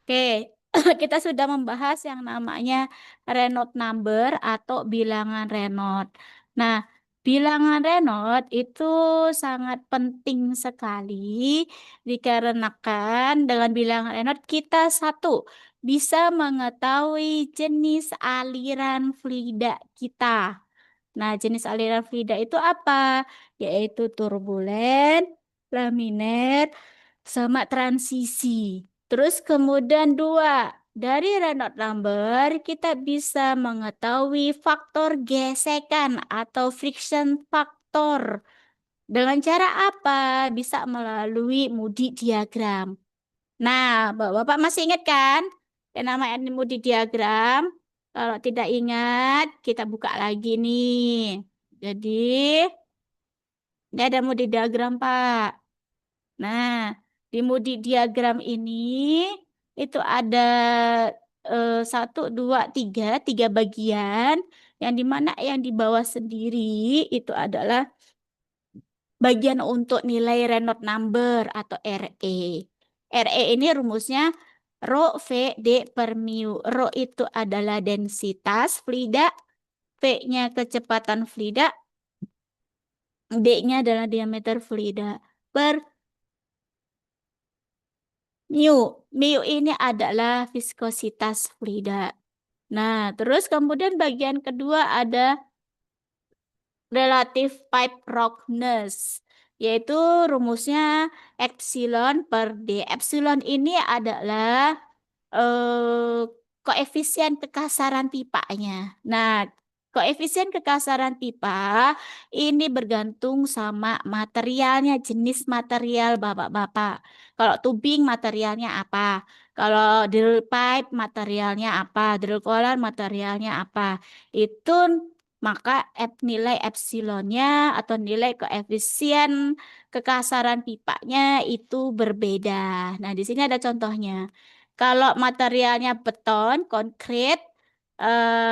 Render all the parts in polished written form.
Oke, kita sudah membahas yang namanya Reynolds number atau bilangan Reynolds. Nah, bilangan Reynolds itu sangat penting sekali dikarenakan dengan bilangan Reynolds kita satu bisa mengetahui jenis aliran fluida kita. Nah, jenis aliran fluida itu apa? Yaitu turbulen, laminet, sama transisi. Terus kemudian dua, dari Reynolds number kita bisa mengetahui faktor gesekan atau friction factor. Dengan cara apa? Bisa melalui Moody diagram. Nah, Bapak masih ingat kan? Yang namanya Moody diagram. Kalau tidak ingat, kita buka lagi nih. Jadi, ini ada Moody diagram, Pak. Nah, di Moody diagram ini itu ada satu, dua, tiga bagian. Yang dimana yang di bawah sendiri itu adalah bagian untuk nilai Reynolds number atau RE. RE ini rumusnya Rho V D per mu. Rho itu adalah densitas fluida, V-nya kecepatan fluida, D-nya adalah diameter fluida per mu. Mu ini adalah viskositas fluida. Nah, terus kemudian bagian kedua ada relative pipe roughness, yaitu rumusnya epsilon per D. Epsilon ini adalah koefisien kekasaran pipanya. Nah, koefisien kekasaran pipa ini bergantung sama materialnya, jenis material Bapak-bapak. Kalau tubing materialnya apa? Kalau drill pipe materialnya apa? Drill collar materialnya apa? Itu maka nilai epsilonnya atau nilai koefisien kekasaran pipanya itu berbeda. Nah, di sini ada contohnya. Kalau materialnya beton, konkrit,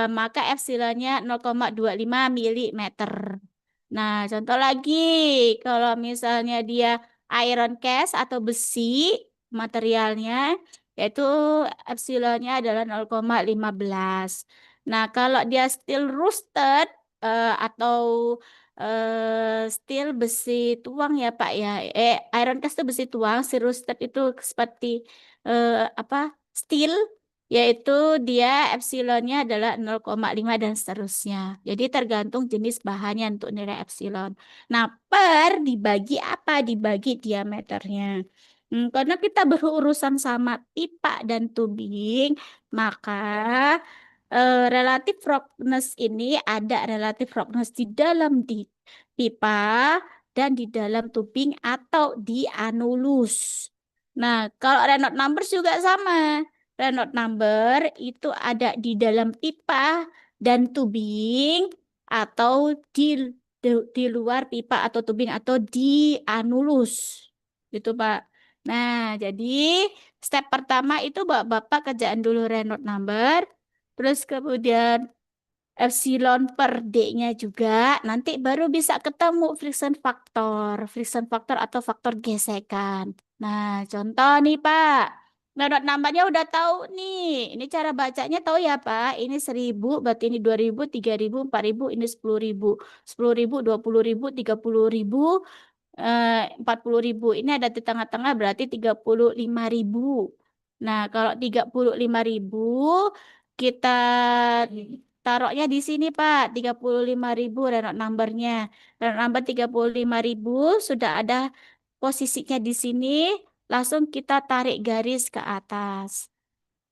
maka epsilonnya 0,25 milimeter. Nah, contoh lagi, kalau misalnya dia iron cast atau besi materialnya, yaitu epsilonnya adalah 0,15. Nah, kalau dia steel roasted atau steel besi tuang ya Pak ya, iron cast itu besi tuang, steel roasted itu seperti eh, apa steel, yaitu dia epsilonnya adalah 0,5 dan seterusnya. Jadi tergantung jenis bahannya untuk nilai epsilon. Nah, per dibagi apa? Dibagi diameternya. Karena kita berurusan sama pipa dan tubing, maka relatif roughness ini ada relatif roughness di dalam di pipa dan di dalam tubing atau di anulus. Nah, kalau Reynolds numbers juga sama. Reynolds number itu ada di dalam pipa dan tubing atau di luar pipa atau tubing atau di anulus. Gitu, Pak. Nah, jadi step pertama itu Bapak kerjaan dulu Reynolds number, terus kemudian epsilon per D-nya juga, nanti baru bisa ketemu friction factor atau faktor gesekan. Nah, contoh nih Pak, menurut namanya udah tahu nih, ini cara bacanya tahu ya Pak, ini 1000, berarti ini 2000, 3000, 4000, ini 10.000, 10.000, 20.000, 30.000, 40.000. Ini ada di tengah-tengah berarti 35.000. Nah, kalau 35.000 kita taruhnya di sini Pak, 35.000 Reynolds numbernya. Reynolds number 35.000 sudah ada posisinya di sini, langsung kita tarik garis ke atas.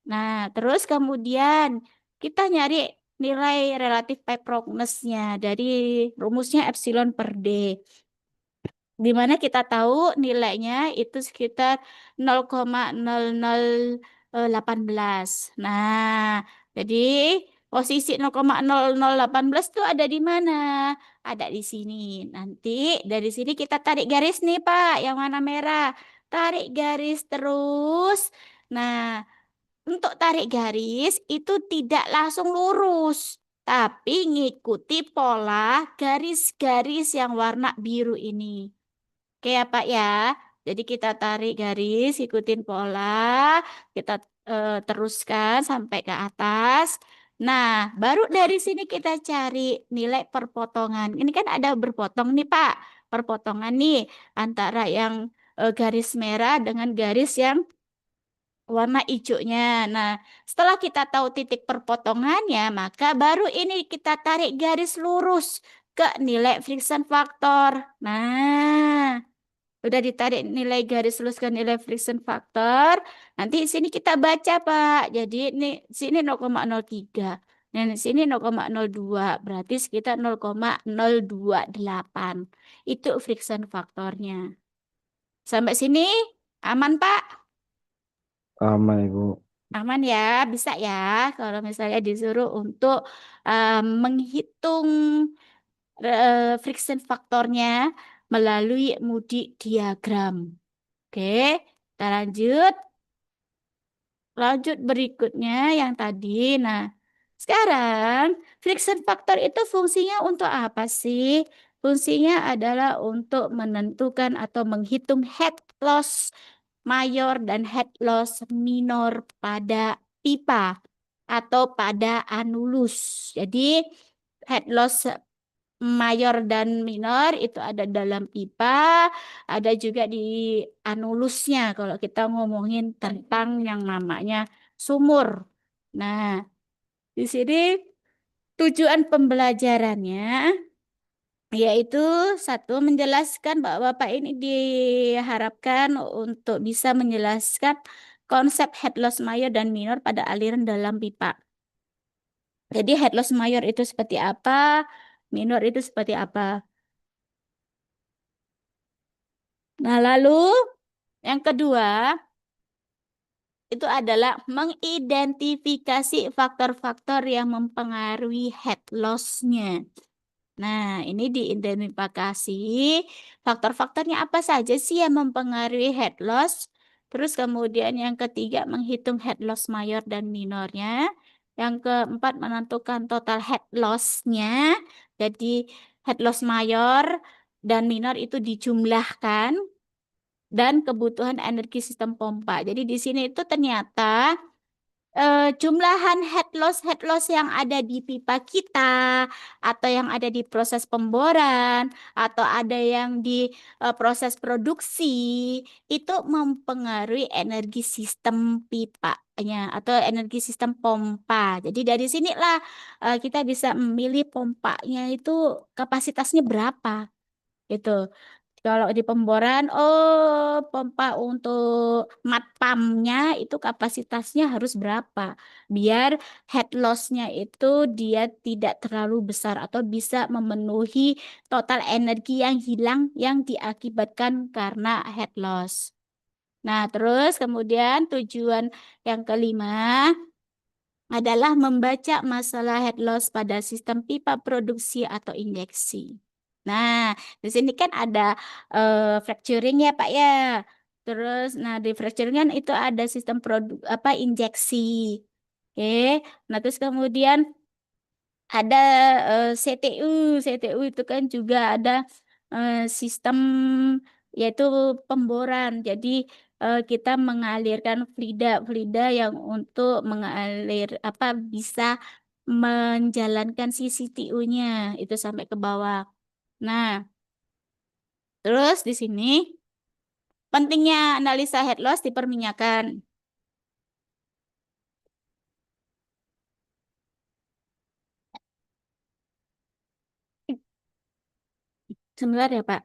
Nah, terus kemudian kita nyari nilai relatif pipe roughness-nya dari rumusnya epsilon per D, di mana kita tahu nilainya itu sekitar 0,0018. Nah, jadi posisi 0,0018 itu ada di mana? Ada di sini. Nanti dari sini kita tarik garis nih, Pak, yang warna merah. Tarik garis terus. Nah, untuk tarik garis itu tidak langsung lurus, tapi ngikuti pola garis-garis yang warna biru ini. Oke ya Pak ya. Jadi kita tarik garis, ikutin pola. Kita teruskan sampai ke atas. Nah, baru dari sini kita cari nilai perpotongan. Ini kan ada berpotong nih, Pak. Perpotongan nih antara yang garis merah dengan garis yang warna hijaunya. Nah, setelah kita tahu titik perpotongannya, maka baru ini kita tarik garis lurus ke nilai friction factor. Nah, udah ditarik nilai garis lurus ke nilai friction factor. Nanti sini kita baca, Pak. Jadi ini sini 0,03. Dan di sini 0,02. Berarti sekitar 0,028. Itu friction factornya. Sampai sini aman, Pak? Aman, Ibu. Aman ya, bisa ya. Kalau misalnya disuruh untuk menghitung friction faktornya melalui Moody diagram. Oke, kita lanjut. Lanjut berikutnya yang tadi. Nah, sekarang friction factor itu fungsinya untuk apa sih? Fungsinya adalah untuk menentukan atau menghitung head loss mayor dan head loss minor pada pipa atau pada anulus. Jadi head loss mayor dan minor itu ada dalam pipa, ada juga di anulusnya kalau kita ngomongin tentang yang namanya sumur. Nah, di sini tujuan pembelajarannya yaitu satu menjelaskan bahwa Bapak ini diharapkan untuk bisa menjelaskan konsep head loss mayor dan minor pada aliran dalam pipa. Jadi head loss mayor itu seperti apa, minor itu seperti apa. Nah, lalu yang kedua itu adalah mengidentifikasi faktor-faktor yang mempengaruhi head loss-nya. Nah, ini diidentifikasi faktor-faktornya apa saja sih yang mempengaruhi head loss. Terus kemudian yang ketiga menghitung head loss mayor dan minornya. Yang keempat menentukan total head loss-nya. Jadi head loss mayor dan minor itu dijumlahkan dan kebutuhan energi sistem pompa. Jadi di sini itu ternyata jumlahan head loss yang ada di pipa kita atau yang ada di proses pemboran atau ada yang di proses produksi itu mempengaruhi energi sistem pipanya atau energi sistem pompa. Jadi dari sinilah kita bisa memilih pompanya itu kapasitasnya berapa gitu. Kalau di pemboran, oh pompa untuk mat pumpnya itu kapasitasnya harus berapa? Biar head loss-nya itu dia tidak terlalu besar atau bisa memenuhi total energi yang hilang yang diakibatkan karena head loss. Nah, terus kemudian tujuan yang kelima adalah membaca masalah head loss pada sistem pipa produksi atau injeksi. Nah, di sini kan ada fracturing ya, Pak ya. Terus, nah di fracturing kan itu ada sistem produk apa injeksi. Oke. Nah, terus kemudian ada CTU. CTU itu kan juga ada sistem yaitu pemboran. Jadi kita mengalirkan fluida yang untuk mengalir apa bisa menjalankan si CTU-nya itu sampai ke bawah. Nah, terus di sini pentingnya analisa head loss di perminyakan. Sebentar ya, Pak.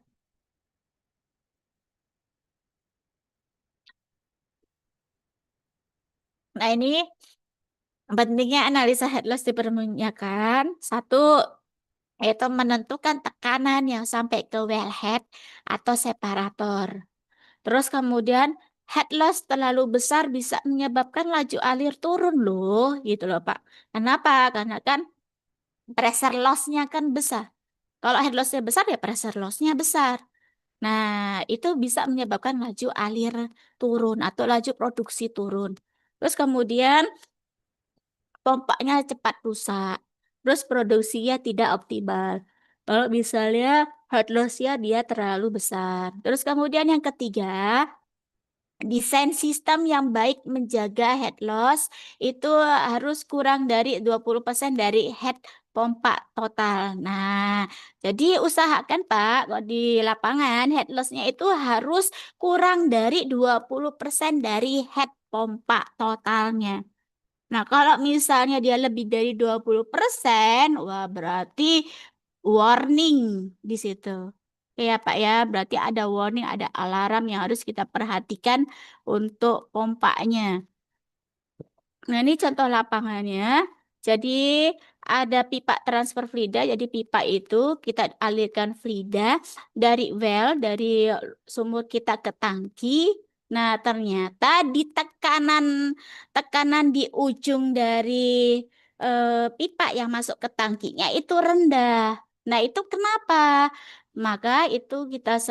Nah, ini pentingnya analisa head loss di perminyakan. Satu, yaitu menentukan tekanan yang sampai ke wellhead atau separator. Terus kemudian head loss terlalu besar bisa menyebabkan laju alir turun loh, gitu loh Pak. Kenapa? Karena kan pressure loss-nya kan besar. Kalau head loss-nya besar ya pressure loss-nya besar. Nah, itu bisa menyebabkan laju alir turun atau laju produksi turun. Terus kemudian pompanya cepat rusak. Terus produksinya tidak optimal. Kalau misalnya head loss-nya dia terlalu besar. Terus kemudian yang ketiga, Desain sistem yang baik menjaga head loss itu harus kurang dari 20% dari head pompa total. Nah, jadi usahakan Pak, kalau di lapangan head loss-nya itu harus kurang dari 20% dari head pompa totalnya. Nah, kalau misalnya dia lebih dari 20%, wah berarti warning di situ. Ya Pak ya, berarti ada warning, ada alarm yang harus kita perhatikan untuk pompanya. Nah, ini contoh lapangannya. Jadi ada pipa transfer fluida. Jadi pipa itu kita alirkan fluida dari well, dari sumur kita ke tangki. Nah, ternyata di tekanan di ujung dari pipa yang masuk ke tangkinya itu rendah. Nah, itu kenapa? Maka itu kita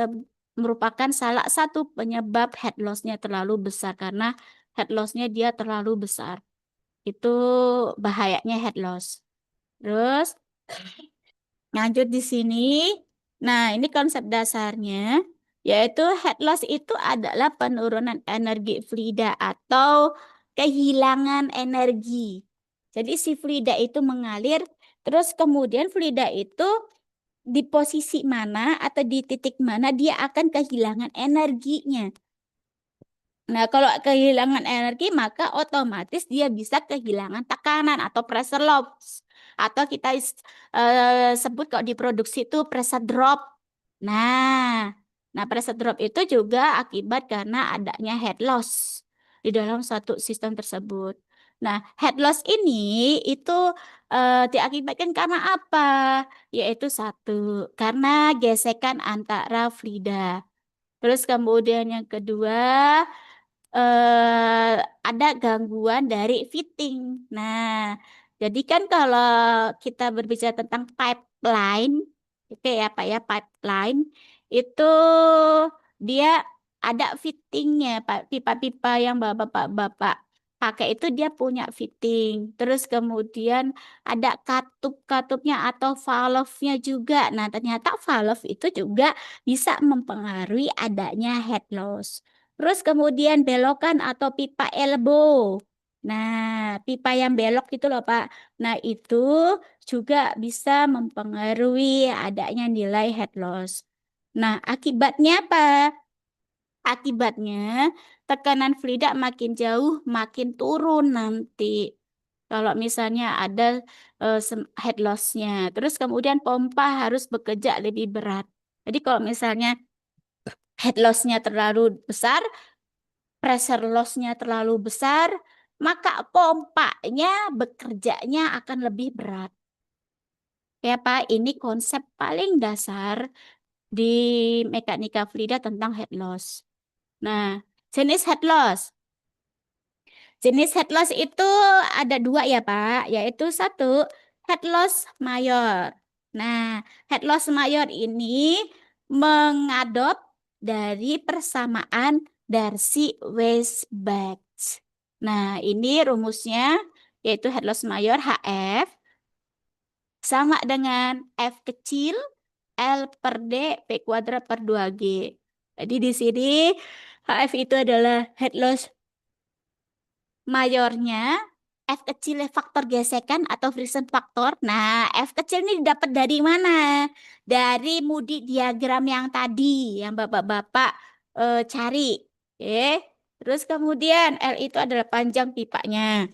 merupakan salah satu penyebab head loss-nya terlalu besar karena head loss-nya dia terlalu besar. Itu bahayanya head loss. Terus lanjut di sini. Nah, ini konsep dasarnya yaitu head loss itu adalah penurunan energi fluida atau kehilangan energi. Jadi si fluida itu mengalir, terus kemudian fluida itu di posisi mana atau di titik mana dia akan kehilangan energinya. Nah, kalau kehilangan energi, maka otomatis dia bisa kehilangan tekanan atau pressure loss. Atau kita sebut kalau di produksi itu pressure drop. Nah, nah pressure drop itu juga akibat karena adanya head loss di dalam suatu sistem tersebut. Nah, head loss ini itu diakibatkan karena apa? Yaitu satu, karena gesekan antara fluida. Terus kemudian yang kedua, eh, ada gangguan dari fitting. Nah, jadi kan kalau kita berbicara tentang pipeline, oke ya Pak ya, pipeline itu dia ada fittingnya, Pak. Pipa-pipa yang bapak-bapak pakai itu dia punya fitting. Terus kemudian ada katup-katupnya atau valve-nya juga. Nah, ternyata valve itu juga bisa mempengaruhi adanya head loss. Terus kemudian belokan atau pipa elbow. Nah, pipa yang belok itu loh Pak. Nah, itu juga bisa mempengaruhi adanya nilai head loss. Nah, akibatnya apa? Akibatnya tekanan fluida makin jauh, makin turun nanti. Kalau misalnya ada head loss-nya. Terus kemudian pompa harus bekerja lebih berat. Jadi kalau misalnya head loss-nya terlalu besar, pressure loss-nya terlalu besar, maka pompanya bekerjanya akan lebih berat. Ya Pak, ini konsep paling dasar di mekanika fluida tentang head loss. Nah, jenis head loss. Jenis head loss itu ada dua ya Pak, yaitu satu head loss mayor. Nah, head loss mayor ini mengadop dari persamaan Darcy-Weisbach. Nah, ini rumusnya yaitu head loss mayor HF sama dengan F kecil L per D P kuadrat per 2G. Jadi di sini HF itu adalah head loss mayornya, F kecilnya faktor gesekan atau friction factor. Nah, F kecil ini didapat dari mana? Dari Moody diagram yang tadi, yang bapak-bapak cari. Oke. Terus kemudian L itu adalah panjang pipanya.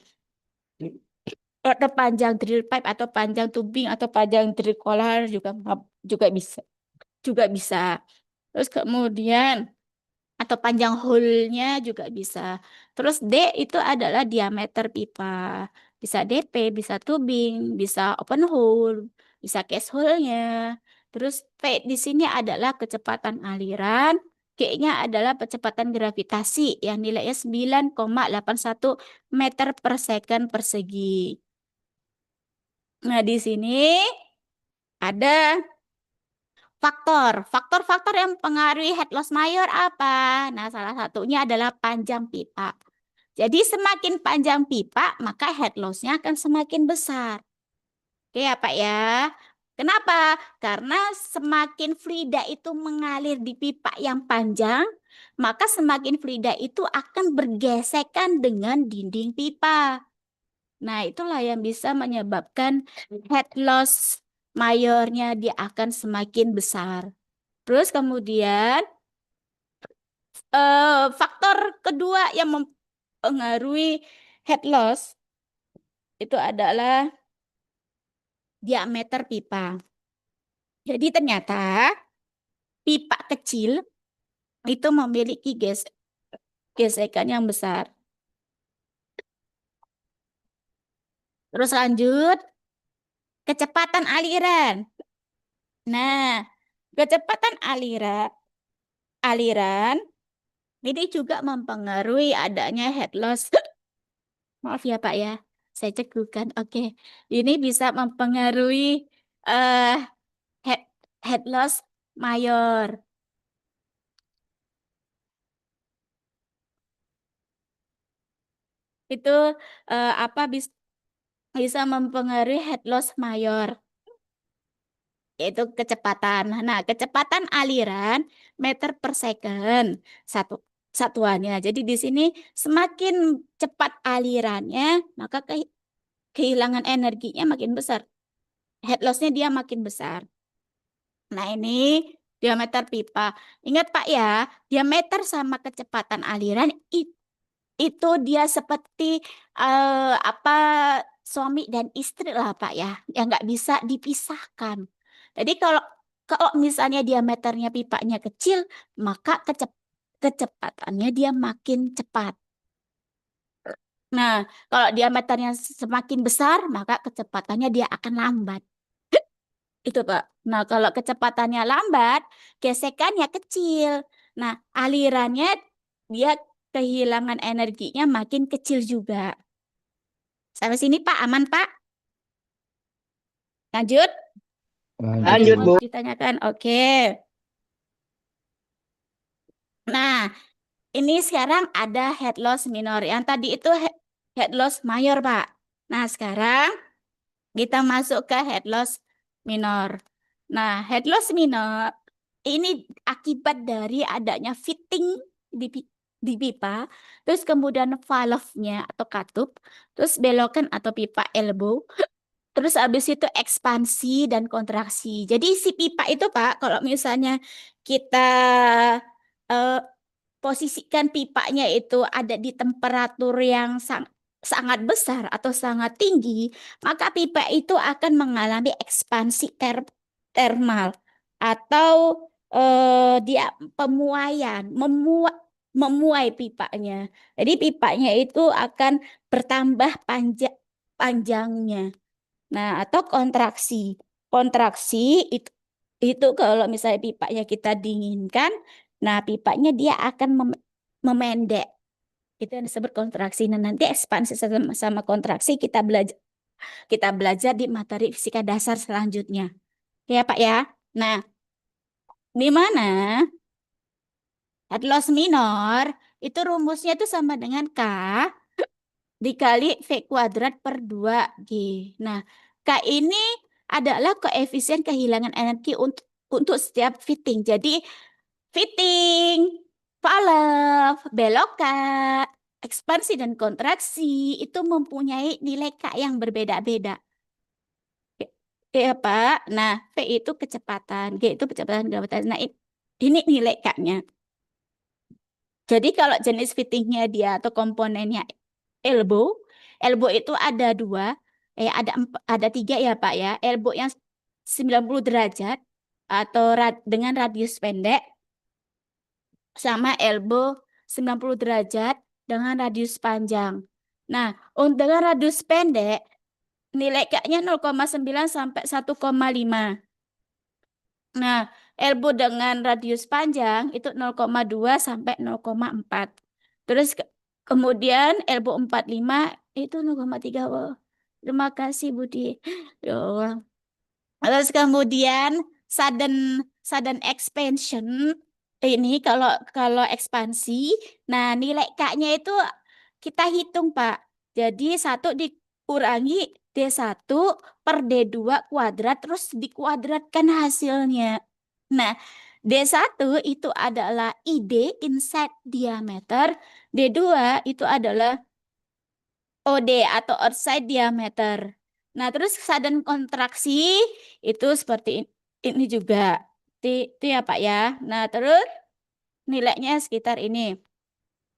Atau panjang drill pipe atau panjang tubing atau panjang drill collar juga bisa. Juga bisa. Terus kemudian atau panjang hole-nya juga bisa. Terus D itu adalah diameter pipa. Bisa DP, bisa tubing, bisa open hole, bisa case hole-nya. Terus P di sini adalah kecepatan aliran. G-nya adalah kecepatan gravitasi yang nilainya 9,81 meter per second persegi. Nah, di sini ada faktor-faktor yang mempengaruhi head loss mayor apa? Nah, salah satunya adalah panjang pipa. Jadi semakin panjang pipa, maka head loss-nya akan semakin besar. Oke ya Pak ya. Kenapa? Karena semakin fluida itu mengalir di pipa yang panjang, maka semakin fluida itu akan bergesekan dengan dinding pipa. Nah, itulah yang bisa menyebabkan head loss mayornya dia akan semakin besar. Terus kemudian faktor kedua yang mempengaruhi head loss itu adalah diameter pipa. Jadi ternyata pipa kecil itu memiliki gesekan yang besar. Terus lanjut, kecepatan aliran. Nah, kecepatan aliran ini juga mempengaruhi adanya head loss. Maaf ya Pak ya, saya cegukan. Oke, ini bisa mempengaruhi eh head head loss mayor. Itu apa bisa mempengaruhi head loss mayor, yaitu kecepatan. Nah, kecepatan aliran meter per second satuannya. Jadi di sini semakin cepat alirannya, maka kehilangan energinya makin besar. Head loss-nya dia makin besar. Nah, ini diameter pipa. Ingat Pak ya, diameter sama kecepatan aliran itu dia seperti apa suami dan istri lah Pak ya, yang nggak bisa dipisahkan. Jadi kalau kalau misalnya diameternya pipanya kecil, maka kecepatannya dia makin cepat. Nah, kalau diameternya semakin besar, maka kecepatannya dia akan lambat. Itu Pak. Nah, kalau kecepatannya lambat, gesekannya kecil. Nah, alirannya dia kehilangan energinya makin kecil juga. Sampai sini Pak, aman Pak? Lanjut? Ada Lanjut, yang Lanjut, mau Bu. Bu. ditanyakan? Oke. Nah, ini sekarang ada head loss minor. Yang tadi itu head loss mayor, Pak. Nah, sekarang kita masuk ke head loss minor. Nah, head loss minor ini akibat dari adanya fitting di, di pipa, terus kemudian valve-nya atau katup, terus belokan atau pipa elbow, terus habis itu ekspansi dan kontraksi. Jadi si pipa itu Pak, kalau misalnya kita eh, posisikan pipanya itu ada di temperatur yang sangat besar atau sangat tinggi, maka pipa itu akan mengalami ekspansi termal atau dia pemuaian, memuai pipanya. Jadi pipanya itu akan bertambah panjangnya. Nah, atau kontraksi. Kontraksi itu kalau misalnya pipanya kita dinginkan, nah pipanya dia akan memendek. Itu yang disebut kontraksi. Nah, nanti ekspansi sama kontraksi kita belajar di materi fisika dasar selanjutnya. Ya, Pak ya. Nah, di mana head loss minor itu rumusnya itu sama dengan K dikali V kuadrat per 2G. Nah, K ini adalah koefisien kehilangan energi untuk setiap fitting. Jadi, fitting, valve, belokan, ekspansi dan kontraksi itu mempunyai nilai K yang berbeda-beda. Ya, Pak. Nah, V itu kecepatan, G itu kecepatan gravitasi. Nah, ini nilai K-nya. Jadi kalau jenis fittingnya dia atau komponennya elbow, elbow itu ada dua, ada tiga ya Pak ya. Elbow yang 90 derajat atau dengan radius pendek, sama elbow 90 derajat dengan radius panjang. Nah, dengan radius pendek, nilai K-nya 0,9 sampai 1,5. Nah, elbow dengan radius panjang itu 0,2 sampai 0,4. Terus kemudian elbow 45 itu 0,3. Wow. Terima kasih Budi. Ya Allah. Terus kemudian sudden sudden expansion ini kalau kalau ekspansi, nah nilai K-nya itu kita hitung Pak. Jadi 1 dikurangi D1 per D2 kuadrat terus dikuadratkan hasilnya. Nah, D1 itu adalah ID, inside diameter. D2 itu adalah OD atau outside diameter. Nah, terus sudden kontraksi itu seperti ini juga. Itu ya Pak ya. Nah, terus nilainya sekitar ini.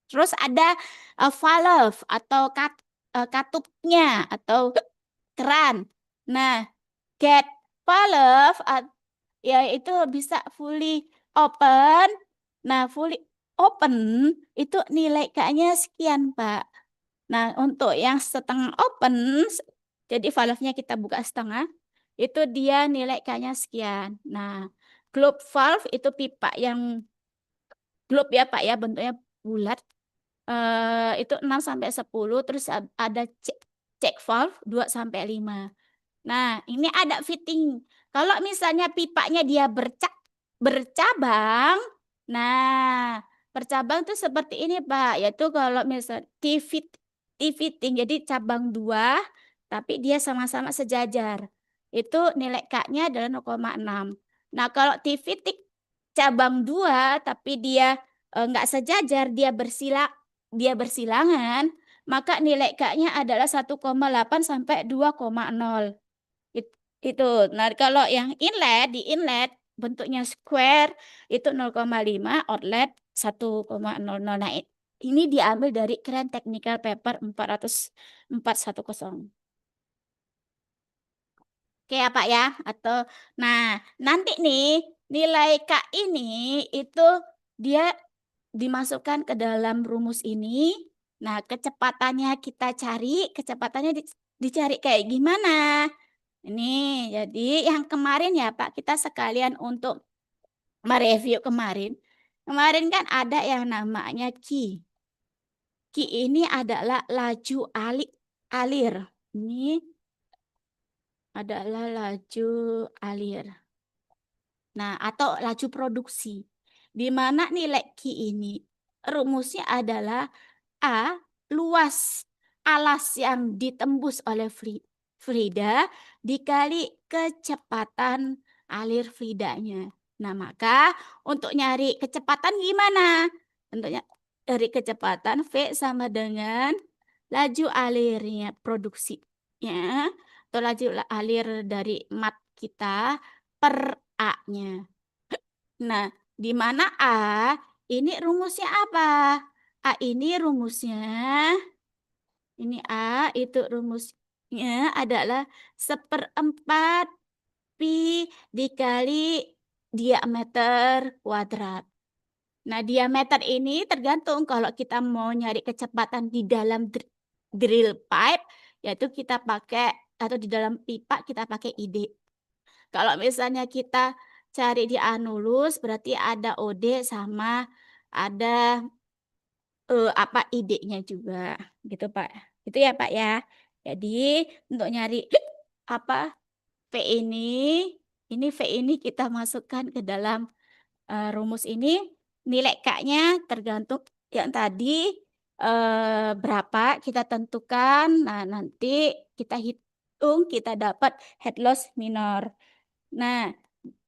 Terus ada valve atau katupnya atau keran. Nah, get valve ya itu bisa fully open. Nah, fully open itu nilai K-nya sekian, Pak. Nah, untuk yang setengah open, jadi valve-nya kita buka setengah, itu dia nilai K-nya sekian. Nah, globe valve itu pipa yang globe ya Pak ya, bentuknya bulat. Itu 6 sampai 10, terus ada check valve 2 sampai 5. Nah, ini ada fitting. Kalau misalnya pipanya dia bercabang, nah, bercabang tuh seperti ini, Pak. Yaitu kalau misal T-fitting, jadi cabang 2, tapi dia sama-sama sejajar. Itu nilai K-nya adalah 0,6. Nah, kalau T-fitting cabang 2, tapi dia nggak sejajar, dia bersilangan, maka nilai K-nya adalah 1,8 sampai 2,0. Itu. Nah, kalau yang di inlet bentuknya square itu 0,5, outlet 1,00. Nah, ini diambil dari Keren Technical Paper 410. Oke ya Pak ya, atau nah nanti nih nilai K ini itu dia dimasukkan ke dalam rumus ini. Nah, kecepatannya kita cari, kecepatannya dicari kayak gimana? Ini jadi yang kemarin ya Pak, kita sekalian untuk mereview kemarin. Kemarin kan ada yang namanya Q. Q ini adalah laju alir. Ini adalah laju alir. Nah, atau laju produksi. Di mana nilai Q ini rumusnya adalah A, luas alas yang ditembus oleh Frida dikali kecepatan alir Fridanya. Nah, maka untuk nyari kecepatan gimana? Tentunya dari kecepatan V sama dengan laju alirnya produksinya atau laju alir dari mat kita per A-nya. Nah, di mana A ini rumusnya apa? A ini rumusnya, ini A itu rumusnya adalah 1/4 pi dikali diameter kuadrat. Nah, diameter ini tergantung kalau kita mau nyari kecepatan di dalam drill pipe, yaitu kita pakai, atau di dalam pipa kita pakai ID. Kalau misalnya kita cari di anulus, berarti ada OD sama ada apa ID-nya juga gitu Pak. Itu ya Pak ya. Jadi untuk nyari apa V ini V ini kita masukkan ke dalam rumus ini. Nilai K-nya tergantung yang tadi berapa kita tentukan. Nah, nanti kita hitung, kita dapat head loss minor. Nah,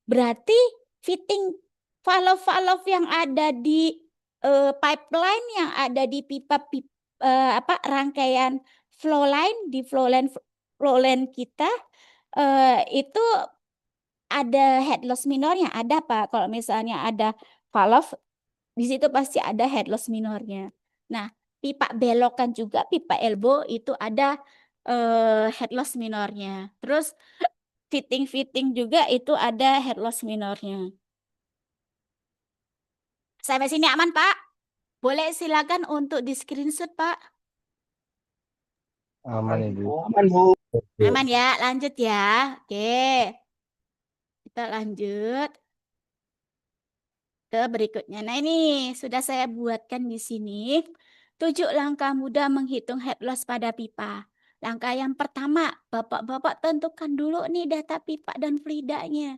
berarti fitting valve-valve yang ada di pipeline, yang ada di pipa apa rangkaian flow line kita itu ada head loss minornya, ada Pak. Kalau misalnya ada valve di situ pasti ada head loss minornya. Nah, pipa belokan juga, pipa elbow itu ada head loss minornya. Terus fitting juga itu ada head loss minornya. Sampai sini aman, Pak? Boleh silakan untuk di screenshot, Pak. Aman Ibu. Aman, Bu. Aman ya, lanjut ya. Oke. Kita lanjut ke berikutnya. Nah, ini sudah saya buatkan di sini. 7 langkah mudah menghitung head loss pada pipa. Langkah yang pertama, Bapak-bapak tentukan dulu nih data pipa dan fluidanya.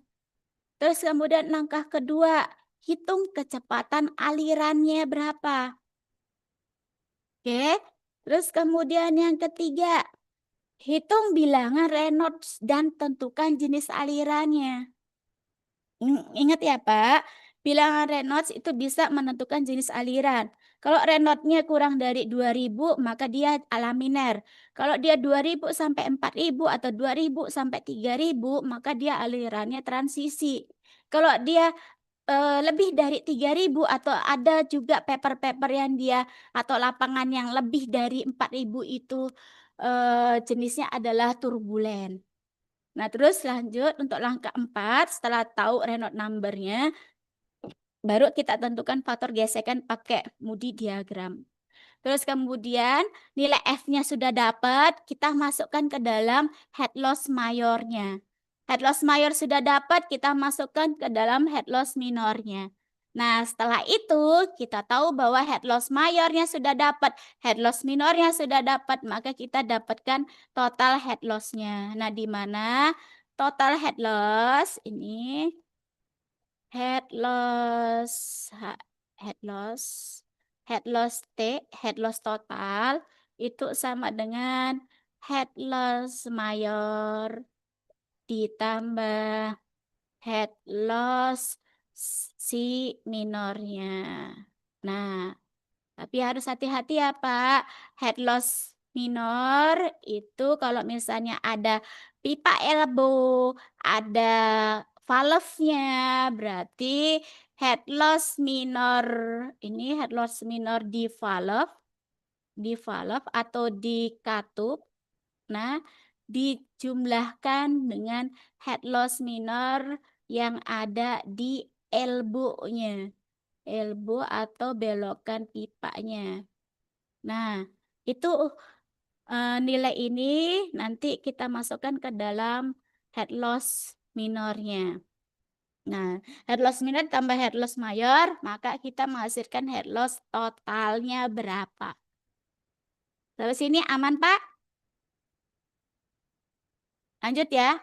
Terus kemudian langkah kedua, hitung kecepatan alirannya berapa. Oke. Terus kemudian yang ketiga, hitung bilangan Reynolds dan tentukan jenis alirannya. Ingat ya Pak, Bilangan Reynolds itu bisa menentukan jenis aliran. Kalau Reynolds-nya kurang dari 2000, maka dia alaminer. Kalau dia 2000 sampai 4000 atau 2000 sampai 3000, maka dia alirannya transisi. Kalau dia lebih dari 3000 atau ada juga paper-paper yang dia atau lapangan yang lebih dari 4000 itu jenisnya adalah turbulen. Nah, terus lanjut untuk langkah 4, setelah tahu Reynolds number-nya, baru kita tentukan faktor gesekan pakai Moody diagram. Terus kemudian nilai F-nya sudah dapat, kita masukkan ke dalam head loss mayornya. Head loss mayor sudah dapat, kita masukkan ke dalam head loss minornya. Nah, setelah itu kita tahu bahwa head loss mayornya sudah dapat, head loss minornya sudah dapat, maka kita dapatkan total head loss-nya. Nah, di mana total head loss ini head loss head loss head loss total itu sama dengan head loss mayor ditambah head loss si minornya. Nah, tapi harus hati-hati ya Pak. Head loss minor itu kalau misalnya ada pipa elbow, ada valve-nya, berarti head loss minor ini head loss minor di valve atau di katup. Nah, dijumlahkan dengan head loss minor yang ada di elbow-nya. Elbow atau belokan pipanya. Nah, itu nilai ini nanti kita masukkan ke dalam head loss minornya. Nah, head loss minor tambah head loss mayor, maka kita menghasilkan head loss totalnya berapa. Sampai sini aman, Pak? Lanjut ya.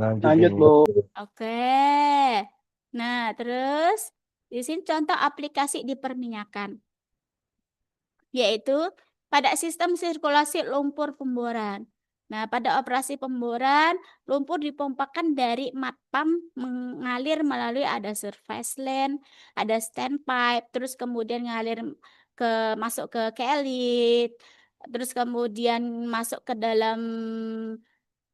Lanjut, Lanjut, Ibu. Bu. Oke. Nah, terus di sini contoh aplikasi di perminyakan, yaitu pada sistem sirkulasi lumpur pemboran. Nah, pada operasi pemboran, lumpur dipompakan dari mat pump mengalir melalui ada surface line, ada standpipe, terus kemudian ngalir masuk ke kelit, terus kemudian masuk ke dalam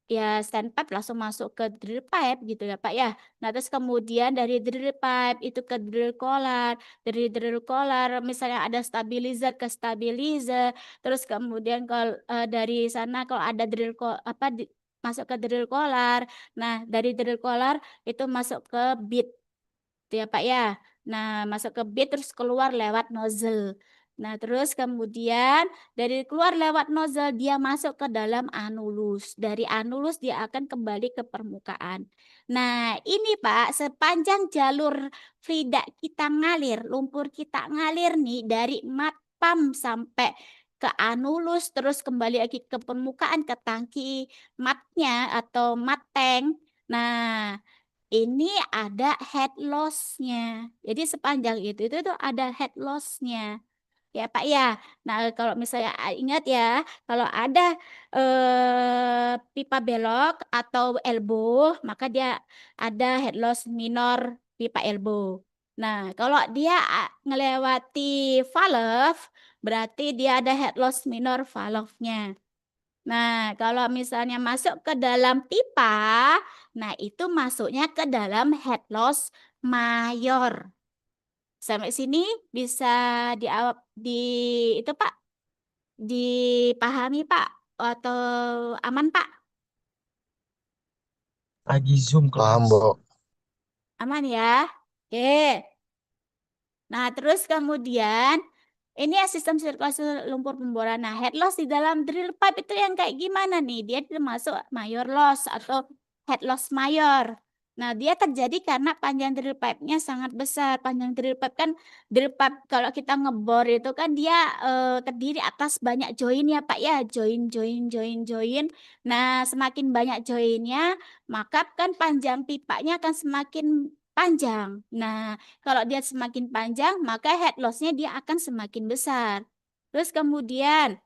ya standpipe langsung masuk ke drill pipe gitu ya Pak ya. Nah terus kemudian dari drill pipe itu ke drill collar, dari drill collar misalnya ada stabilizer ke stabilizer, terus kemudian kalau dari sana kalau ada masuk ke drill collar, nah dari drill collar itu masuk ke bit gitu ya Pak ya. Nah, masuk ke bit terus keluar lewat nozzle. Nah, terus kemudian dari keluar lewat nozzle dia masuk ke dalam anulus. Dari anulus dia akan kembali ke permukaan. Nah, ini Pak, sepanjang jalur fluida kita ngalir, lumpur kita ngalir nih dari mat pump sampai ke anulus terus kembali lagi ke permukaan ke tangki matnya atau mat tank. Nah, ini ada head loss-nya. Jadi sepanjang itu tuh ada head loss-nya. Ya Pak ya. Nah kalau misalnya ingat ya, kalau ada pipa belok atau elbow, maka dia ada head loss minor pipa elbow. Nah kalau dia ngelewati valve, berarti dia ada head loss minor valve-nya. Nah, kalau misalnya masuk ke dalam pipa, nah itu masuknya ke dalam head loss mayor. Sampai sini bisa di itu Pak, dipahami Pak atau aman Pak? Lagi Zoom Paham, kelas. Bu. Aman ya? Oke. Nah, terus kemudian ini ya sistem sirkulasi lumpur pemboran. Nah, head loss di dalam drill pipe itu yang kayak gimana nih? Dia termasuk mayor loss atau head loss mayor. Nah, dia terjadi karena panjang drill pipe-nya sangat besar. Panjang drill pipe kan drill pipe kalau kita ngebor itu kan dia terdiri atas banyak join ya Pak ya. Join, join, join, join. Nah, semakin banyak joinnya, maka kan panjang pipanya akan semakin panjang. Nah, kalau dia semakin panjang, maka head loss-nya dia akan semakin besar. Terus kemudian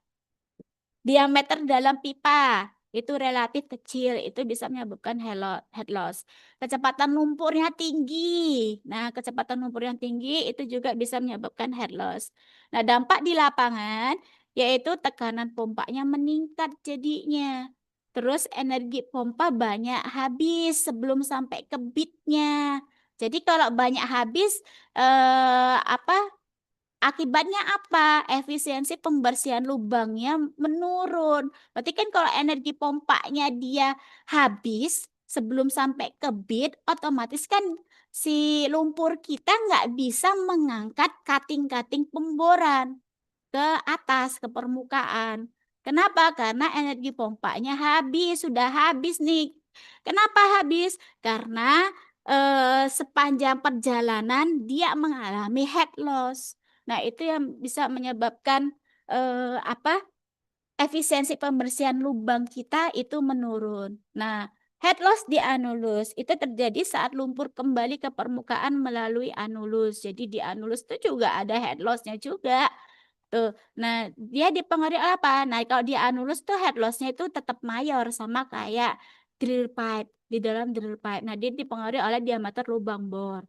diameter dalam pipa. itu relatif kecil, itu bisa menyebabkan head loss. Kecepatan lumpurnya tinggi. Nah, kecepatan lumpur yang tinggi itu juga bisa menyebabkan head loss. Nah, dampak di lapangan yaitu tekanan pompanya meningkat jadinya. Terus energi pompa banyak habis sebelum sampai ke bitnya. Jadi kalau banyak habis akibatnya apa? Efisiensi pembersihan lubangnya menurun. Berarti kan kalau energi pompanya dia habis sebelum sampai ke bit, otomatis kan si lumpur kita nggak bisa mengangkat kating-kating pemboran ke atas, ke permukaan. Kenapa? Karena energi pompanya habis, sudah habis nih. Kenapa habis? Karena sepanjang perjalanan dia mengalami head loss. Nah, itu yang bisa menyebabkan apa? Efisiensi pembersihan lubang kita itu menurun. Nah, head loss di anulus itu terjadi saat lumpur kembali ke permukaan melalui anulus. Jadi di anulus itu juga ada head loss-nya juga. Tuh. Nah, dia dipengaruhi oleh apa? Nah, kalau di anulus tuh head loss-nya itu tetap mayor sama kayak drill pipe di dalam drill pipe. Nah, dia dipengaruhi oleh diameter lubang bor,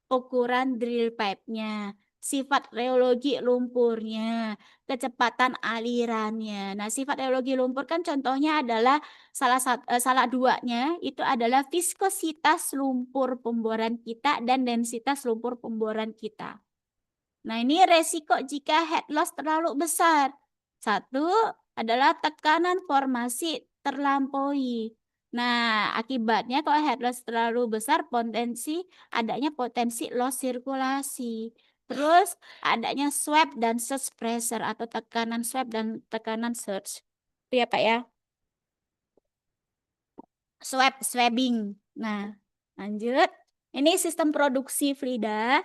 ukuran drill pipe-nya, sifat reologi lumpurnya, kecepatan alirannya. Nah, sifat reologi lumpur kan contohnya adalah salah duanya itu adalah viskositas lumpur pemboran kita dan densitas lumpur pemboran kita. Nah, ini resiko jika head loss terlalu besar. Satu adalah tekanan formasi terlampaui. Nah, akibatnya kalau head loss terlalu besar, adanya potensi loss sirkulasi. Terus adanya swab dan surge pressure atau tekanan swab dan tekanan surge. Itu ya Pak ya. Swabbing. Nah, lanjut. Ini sistem produksi Frida.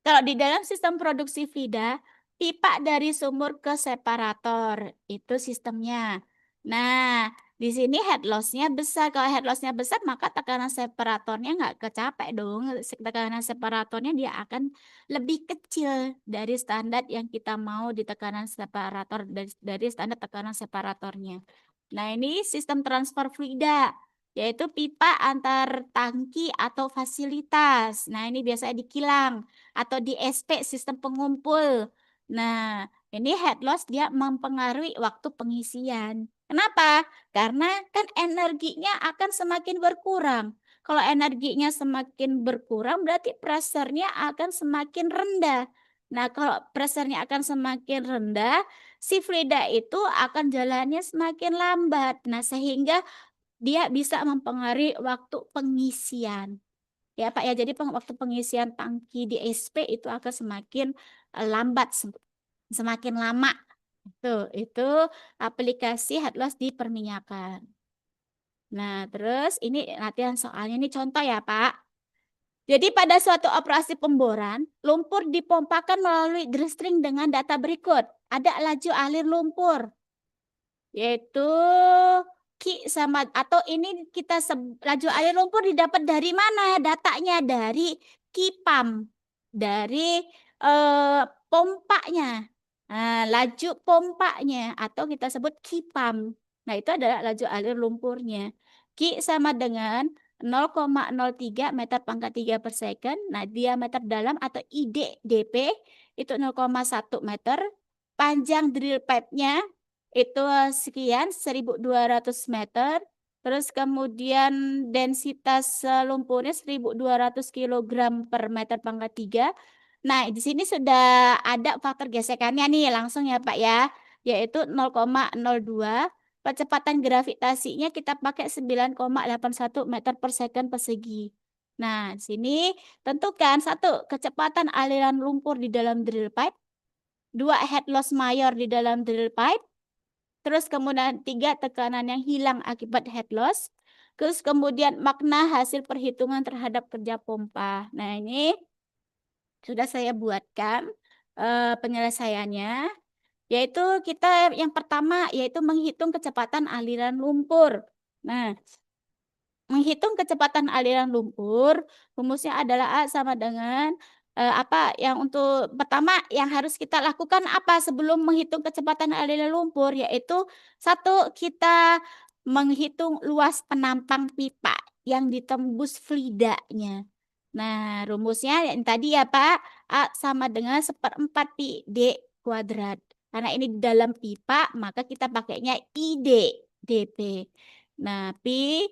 Kalau di dalam sistem produksi FIDA, pipa dari sumur ke separator, itu sistemnya. Nah, di sini head loss-nya besar. Kalau head loss-nya besar, maka tekanan separatornya nggak kecapek dong. Tekanan separatornya dia akan lebih kecil dari standar yang kita mau di tekanan separator, dari standar tekanan separatornya. Nah, ini sistem transfer FIDA, yaitu pipa antar tangki atau fasilitas. Nah, ini biasanya di kilang atau di SP sistem pengumpul. Nah, ini head loss dia mempengaruhi waktu pengisian. Kenapa? Karena kan energinya akan semakin berkurang. Kalau energinya semakin berkurang berarti pressure-nya akan semakin rendah. Nah, kalau pressure-nya akan semakin rendah, si Frida itu akan jalannya semakin lambat. Nah, sehingga dia bisa mempengaruhi waktu pengisian. Ya Pak ya, jadi waktu pengisian tangki di SP itu akan semakin lambat, semakin lama. Itu aplikasi head loss di perminyakan. Nah, terus ini latihan soalnya ini contoh ya Pak. Jadi pada suatu operasi pemboran, lumpur dipompakan melalui drill string dengan data berikut. Ada laju alir lumpur, yaitu Ki sama atau ini kita laju air lumpur didapat dari mana? Datanya dari kipam, dari pompanya. Nah, laju pompanya atau kita sebut kipam. Nah, itu adalah laju alir lumpurnya. Ki sama dengan 0,03 meter pangkat 3 per second. Nah, diameter dalam atau ID DP itu 0,1 meter. Panjang drill pipe-nya itu sekian 1.200 meter. Terus kemudian densitas lumpurnya 1.200 kilogram per meter pangkat 3. Nah, di sini sudah ada faktor gesekannya nih langsung ya Pak ya, yaitu 0,02. Percepatan gravitasinya kita pakai 9,81 meter per second persegi. Nah, di sini tentukan satu kecepatan aliran lumpur di dalam drill pipe, dua head loss mayor di dalam drill pipe, terus kemudian 3 tekanan yang hilang akibat head loss. Terus kemudian makna hasil perhitungan terhadap kerja pompa. Nah, ini sudah saya buatkan penyelesaiannya. Yaitu kita yang pertama yaitu menghitung kecepatan aliran lumpur. Nah, menghitung kecepatan aliran lumpur, rumusnya adalah A sama dengan apa yang untuk pertama yang harus kita lakukan apa sebelum menghitung kecepatan aliran lumpur, yaitu satu, kita menghitung luas penampang pipa yang ditembus fluidanya. Nah, rumusnya yang tadi ya Pak, A sama dengan 1/4 pi D kuadrat. Karena ini di dalam pipa, maka kita pakainya ID, DP. Nah, pi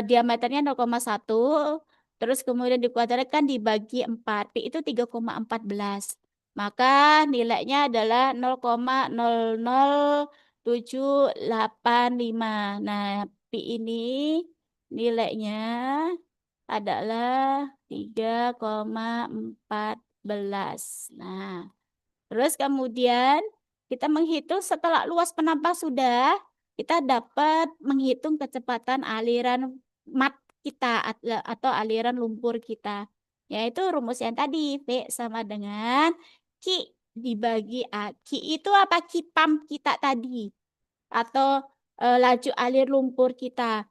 diameternya 0,1, terus kemudian dikuadratkan dibagi 4. Pi itu 3,14. Maka nilainya adalah 0,00785. Nah, pi ini nilainya adalah 3,14. Nah, terus kemudian kita menghitung setelah luas penampang sudah, kita dapat menghitung kecepatan aliran mat kita atau aliran lumpur kita. Yaitu rumus yang tadi, V sama dengan Q dibagi A. Q itu apa? Q pump kita tadi. Atau laju alir lumpur kita.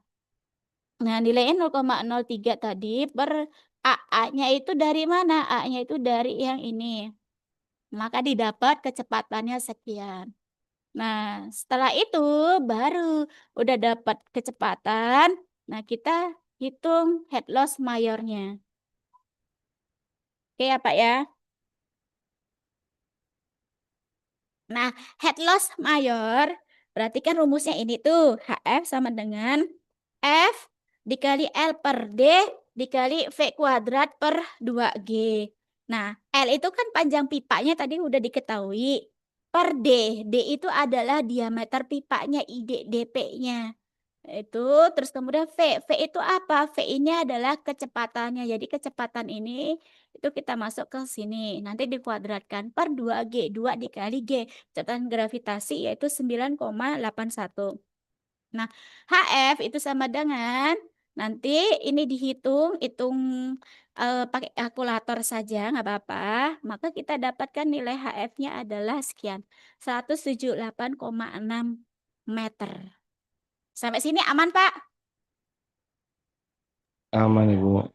Nah, nilainya 0,03 tadi per A-nya itu dari mana? A-nya itu dari yang ini. Maka didapat kecepatannya sekian. Nah, setelah itu baru udah dapat kecepatan. Nah, kita hitung head loss mayornya. Oke ya, Pak ya. Nah, head loss mayor berarti kan rumusnya ini tuh HF sama dengan F dikali L per D dikali V kuadrat per 2G. Nah, L itu kan panjang pipanya tadi udah diketahui. Per D. D itu adalah diameter pipanya, ID DP-nya. Itu terus kemudian V. V itu apa? V ini adalah kecepatannya. Jadi kecepatan ini itu kita masuk ke sini. Nanti dikuadratkan per 2G. 2 dikali G. Kecepatan gravitasi yaitu 9,81. Nah, HF itu sama dengan nanti ini dihitung, pakai kalkulator saja, nggak apa-apa. Maka kita dapatkan nilai HF-nya adalah sekian, 178,6 meter. Sampai sini aman, Pak? Aman, Ibu. Aman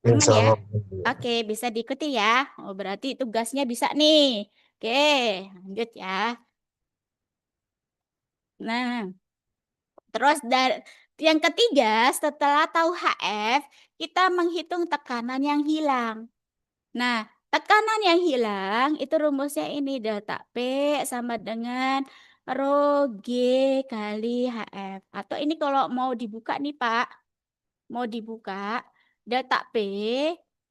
Insya ya? Allah. Oke, bisa diikuti ya. Oh, berarti tugasnya bisa nih. Oke, lanjut ya. Nah, terus dari yang ketiga, setelah tahu HF, kita menghitung tekanan yang hilang. Nah, tekanan yang hilang itu rumusnya ini delta P sama dengan rho G kali HF. Atau ini kalau mau dibuka nih Pak, mau dibuka delta P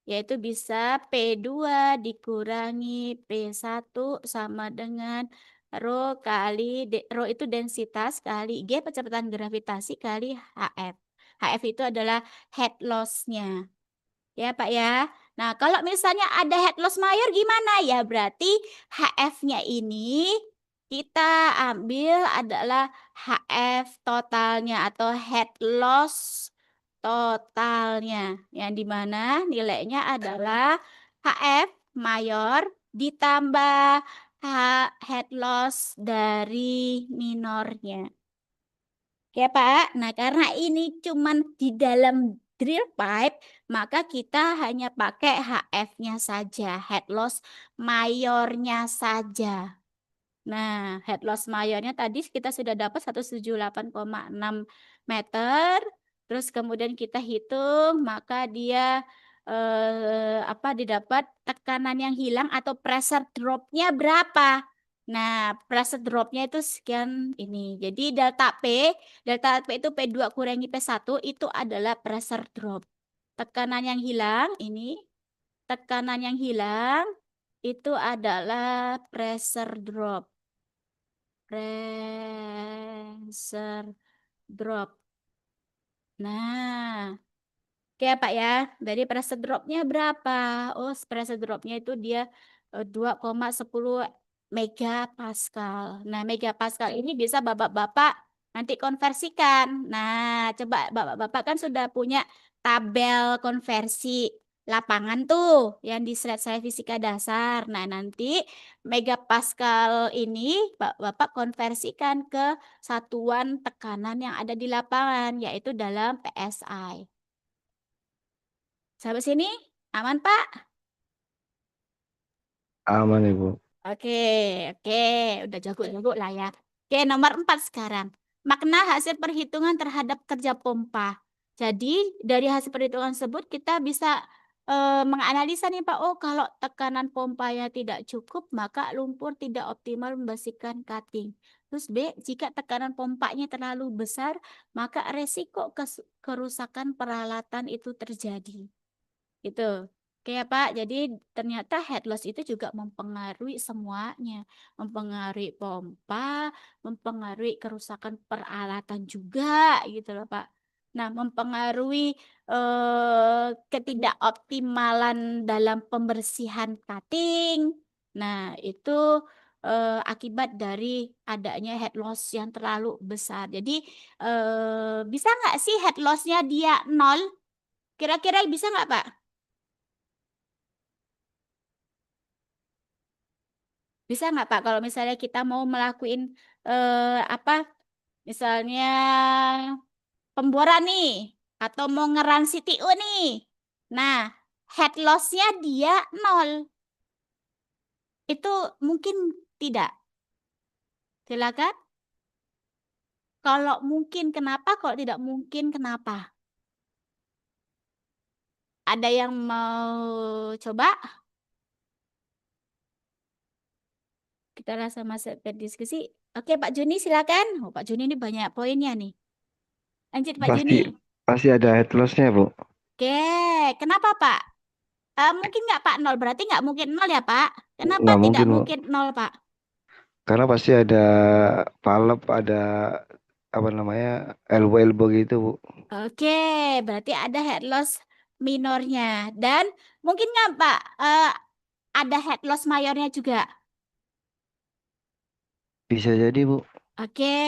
yaitu bisa P2 dikurangi P1 sama dengan rho kali rho itu densitas kali G kecepatan gravitasi kali HF. HF itu adalah head loss-nya. Ya, Pak ya. Nah, kalau misalnya ada head loss mayor gimana? Ya, berarti HF-nya ini kita ambil adalah HF totalnya atau head loss totalnya. Yang dimana nilainya adalah HF mayor ditambah head loss dari minornya. Ya Pak, nah karena ini cuman di dalam drill pipe, maka kita hanya pakai HF-nya saja, head loss mayornya saja. Nah, head loss mayornya tadi kita sudah dapat 178,6 meter. Terus kemudian kita hitung, maka dia didapat tekanan yang hilang atau pressure drop-nya berapa? Nah, pressure drop-nya itu sekian ini. Jadi delta P itu P2 kurangi P1 itu adalah pressure drop. Tekanan yang hilang ini, tekanan yang hilang itu adalah pressure drop. Pressure drop. Nah, oke ya Pak ya. Dari pressure dropnya berapa? Oh, pressure dropnya itu dia 2,10 megapascal. Nah, megapascal ini bisa Bapak-Bapak nanti konversikan. Nah, coba Bapak-Bapak kan sudah punya tabel konversi lapangan tuh yang di slide saya fisika dasar. Nah, nanti megapascal ini Bapak konversikan ke satuan tekanan yang ada di lapangan, yaitu dalam PSI. Sampai sini aman, Pak? Aman Ibu. Oke, oke, udah jago-jago lah ya. Oke, nomor 4 sekarang. Makna hasil perhitungan terhadap kerja pompa. Jadi, dari hasil perhitungan tersebut kita bisa menganalisa nih Pak, oh kalau tekanan pompanya tidak cukup, maka lumpur tidak optimal membersihkan cutting. Terus B, jika tekanan pompanya terlalu besar, maka resiko kerusakan peralatan itu terjadi. Gitu. Oke ya Pak, jadi ternyata head loss itu juga mempengaruhi semuanya. Mempengaruhi pompa, mempengaruhi kerusakan peralatan juga gitu loh Pak. Nah, mempengaruhi ketidakoptimalan dalam pembersihan cutting. Nah, itu akibat dari adanya head loss yang terlalu besar. Jadi, bisa nggak sih head loss-nya dia 0? Kira-kira bisa nggak Pak? Bisa nggak Pak kalau misalnya kita mau melakuin apa misalnya pemboran nih atau mau ngeran CTU nih. Nah, head loss-nya dia 0. Itu mungkin tidak. Silakan. Kalau mungkin kenapa? Kalau tidak mungkin kenapa? Ada yang mau coba? Kita sama-sama berdiskusi. Oke, Pak Juni silakan. Oh, Pak Juni ini banyak poinnya nih. Lanjut Pak Pasti Juni. pasti ada head loss-nya Bu. Oke, kenapa Pak? Mungkin nggak Pak 0, berarti nggak mungkin 0 ya Pak? Kenapa Nggak tidak mungkin Bu. mungkin 0 Pak? Karena pasti ada palep, ada apa namanya elbow gitu Bu. Oke, berarti ada head loss minornya. Dan mungkin nggak Pak ada head loss mayornya juga? Bisa jadi Bu. Oke,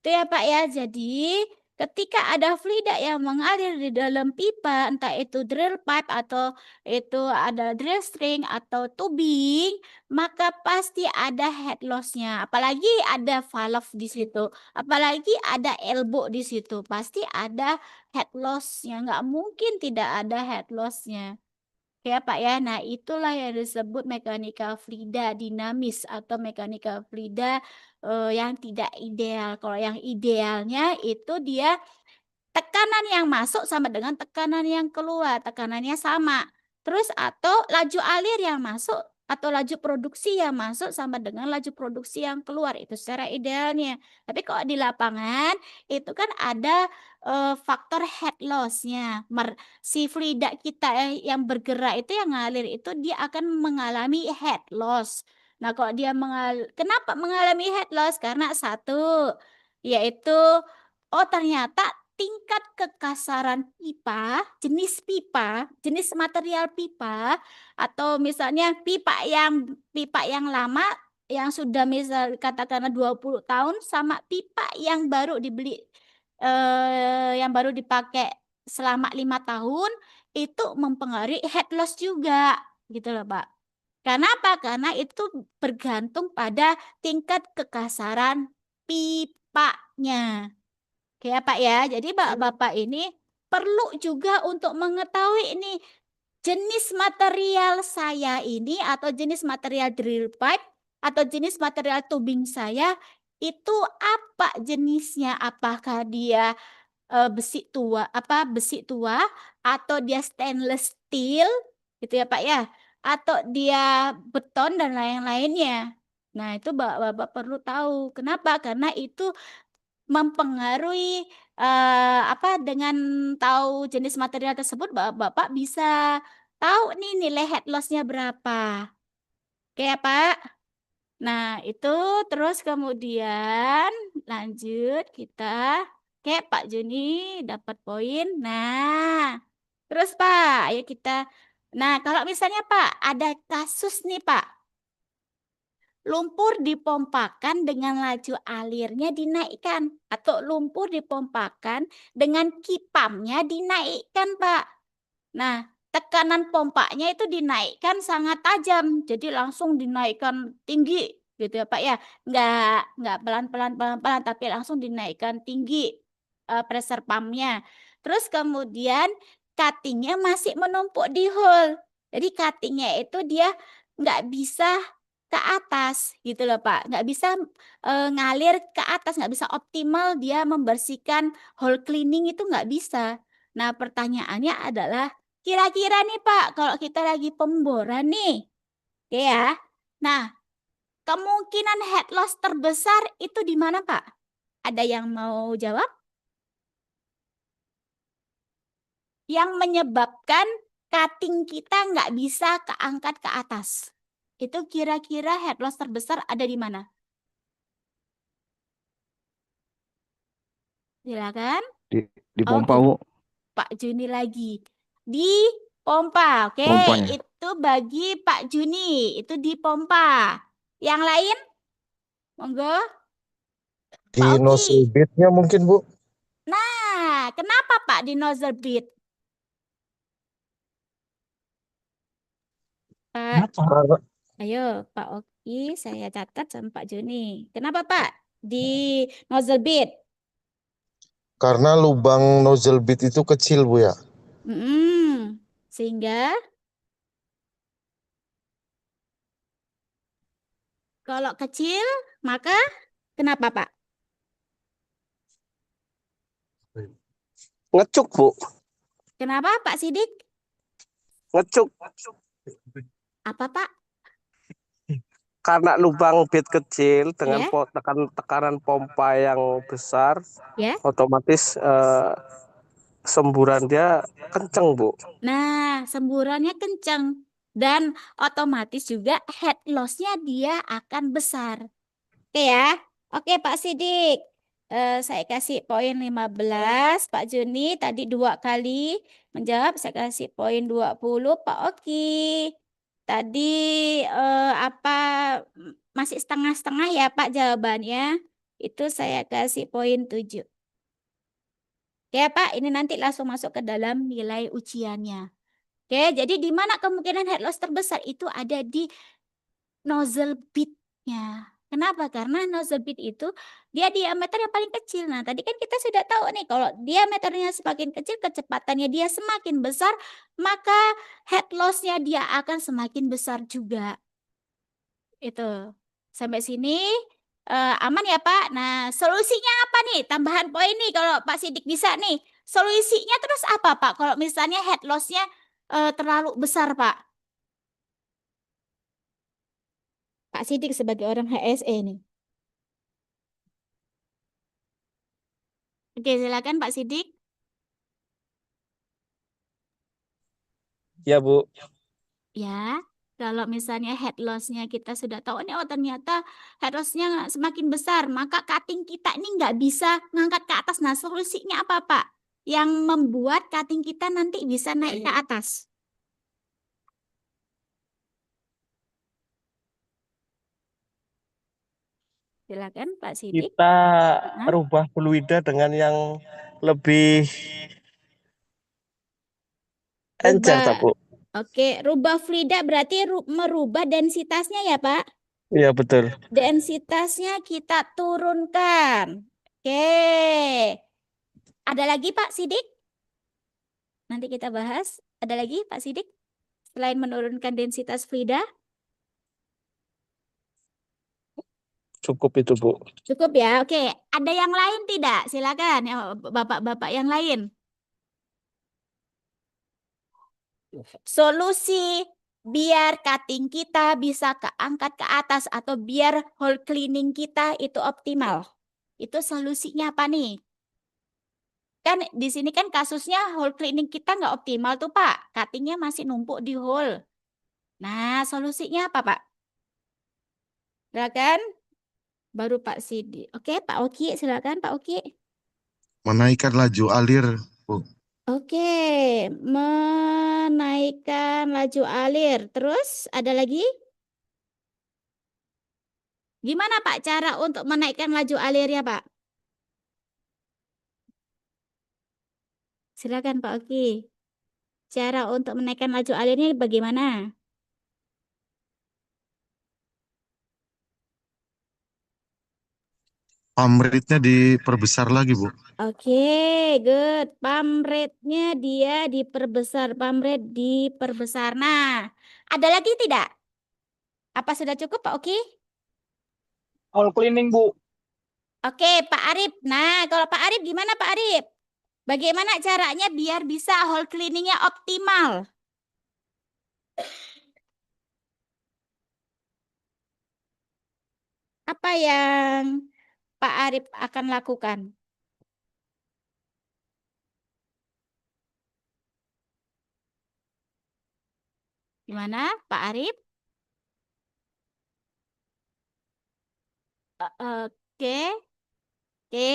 itu ya Pak ya. Jadi ketika ada fluida yang mengalir di dalam pipa, entah itu drill pipe atau itu ada drill string atau tubing, maka pasti ada head loss-nya. Apalagi ada valve di situ, apalagi ada elbow di situ, pasti ada head loss-nya. Nggak mungkin tidak ada head loss-nya. Ya Pak ya, nah itulah yang disebut mekanika fluida dinamis atau mekanika fluida yang tidak ideal. Kalau yang idealnya itu dia tekanan yang masuk sama dengan tekanan yang keluar, tekanannya sama. Terus atau laju alir yang masuk atau laju produksi yang masuk sama dengan laju produksi yang keluar, itu secara idealnya. Tapi kalau di lapangan itu kan ada faktor head loss-nya. Si fluida kita yang bergerak itu yang ngalir itu dia akan mengalami head loss. Nah, kalau dia kenapa mengalami head loss? Karena satu yaitu oh ternyata tingkat kekasaran pipa, jenis material pipa, atau misalnya pipa yang lama yang sudah misal katakanlah 20 tahun sama pipa yang baru dibeli yang baru dipakai selama 5 tahun itu mempengaruhi head loss juga gitu loh Pak. Karena apa? Karena itu bergantung pada tingkat kekasaran pipanya. Oke ya Pak ya, jadi Bapak ini perlu juga untuk mengetahui ini jenis material saya ini atau jenis material drill pipe atau jenis material tubing saya itu apa jenisnya? Apakah dia besi tua atau dia stainless steel gitu ya Pak ya? Atau dia beton dan lain-lainnya. Nah, itu Bapak perlu tahu. Kenapa? Karena itu mempengaruhi dengan tahu jenis material tersebut Bapak bisa tahu nih nilai head loss-nya berapa. Oke ya, Pak? Nah, itu terus kemudian lanjut kita. Oke, Pak Juni dapat poin. Nah, terus Pak, ayo kita. Nah, kalau misalnya Pak, ada kasus nih Pak. Lumpur dipompakan dengan laju alirnya dinaikkan atau lumpur dipompakan dengan kipamnya dinaikkan, Pak. Nah, tekanan pompanya itu dinaikkan sangat tajam, jadi langsung dinaikkan tinggi gitu ya, Pak ya. Nggak pelan-pelan pelan-pelan tapi langsung dinaikkan tinggi pressure pumpnya. Terus kemudian cuttingnya masih menumpuk di hole. Jadi cuttingnya itu dia nggak bisa ke atas gitu loh Pak. Nggak bisa ngalir ke atas, nggak bisa optimal dia membersihkan whole cleaning itu nggak bisa. Nah pertanyaannya adalah kira-kira nih Pak, kalau kita lagi pemboran nih, oke ya. Nah kemungkinan head loss terbesar itu di mana Pak? Ada yang mau jawab? Yang menyebabkan cutting kita nggak bisa keangkat ke atas. Itu kira-kira head loss terbesar ada di mana? Silakan. Di pompa, Oke, Bu. Pak Juni lagi. Di pompa. Oke, Pompanya. itu bagi Pak Juni. Itu di pompa. Yang lain? Monggo, Di Pak nozzle Oki. bednya mungkin, Bu. Nah, kenapa Pak di nozzle bit? Pak, Karena, ayo Pak Oki, saya catat sama Pak Juni. Kenapa Pak di nozzle bit? karena lubang nozzle bed itu kecil, Bu ya. Sehingga kalau kecil, maka kenapa Pak? Ngecuk, Bu. Kenapa Pak Sidik? Ngecuk. Apa Pak? Karena lubang bit kecil dengan Ya, tekanan pompa yang besar, ya. otomatis semburan dia kenceng, Bu. Nah, semburannya kencang dan otomatis juga head loss-nya dia akan besar. Oke ya. Oke Pak Sidik. Saya kasih poin 15. Pak Juni tadi 2 kali menjawab. Saya kasih poin 20. Pak Oki. Tadi apa masih setengah-setengah ya Pak jawabannya. Itu saya kasih poin 7. Ya Pak, ini nanti langsung masuk ke dalam nilai ujiannya. Oke, jadi di mana kemungkinan head loss terbesar itu ada di nozzle bitnya. Kenapa? Karena nozzle bit itu dia diameter yang paling kecil. Nah, tadi kan kita sudah tahu nih kalau diameternya semakin kecil, kecepatannya dia semakin besar, maka head loss-nya dia akan semakin besar juga. Itu. Sampai sini aman ya, Pak? Nah, solusinya apa nih? Tambahan poin nih kalau Pak Sidik bisa nih. Solusinya terus apa, Pak? Kalau misalnya head loss-nya terlalu besar, Pak. Pak Sidik sebagai orang HSE nih. Oke, silakan Pak Sidik. Ya, Bu. Ya, kalau misalnya head loss-nya kita sudah tahu nih, oh ternyata head loss-nya semakin besar, maka cutting kita ini nggak bisa ngangkat ke atas. Nah, solusinya apa, Pak? Yang membuat cutting kita nanti bisa naik ke atas. Silakan Pak Sidik. Kita Hah? rubah fluida dengan yang lebih encer, Rubah. tak, Bu? Oke, rubah fluida berarti merubah densitasnya ya, Pak? Iya, betul. Densitasnya kita turunkan. Oke. Ada lagi Pak Sidik? Nanti kita bahas. Ada lagi Pak Sidik? Selain menurunkan densitas fluida? Cukup itu, Bu. Cukup ya. Oke. Ada yang lain tidak? Silakan ya Bapak-bapak yang lain. Solusi biar cutting kita bisa keangkat ke atas atau biar whole cleaning kita itu optimal. Itu solusinya apa nih? Kan di sini kan kasusnya whole cleaning kita nggak optimal tuh Pak. Cuttingnya masih numpuk di whole. Nah, solusinya apa Pak? Silakan. Baru Pak Sidi. Oke, Pak Oki, silakan Pak Oki. Menaikkan laju alir, Bu. Oke, menaikkan laju alir. Terus ada lagi? Gimana Pak cara untuk menaikkan laju alirnya Pak? Silakan Pak Oki. Cara untuk menaikkan laju alirnya bagaimana? Pump rate-nya diperbesar lagi, Bu. Oke, good. Pump rate-nya dia diperbesar. Pump rate diperbesar. Nah, ada lagi tidak? Apa sudah cukup, Pak Oki? Hall cleaning, Bu. Oke, Pak Arif. Nah, kalau Pak Arif gimana, Pak Arif? Bagaimana caranya biar bisa hall cleaningnya optimal? Apa yang Pak Arif akan lakukan? Gimana, Pak Arif? Oke, oke.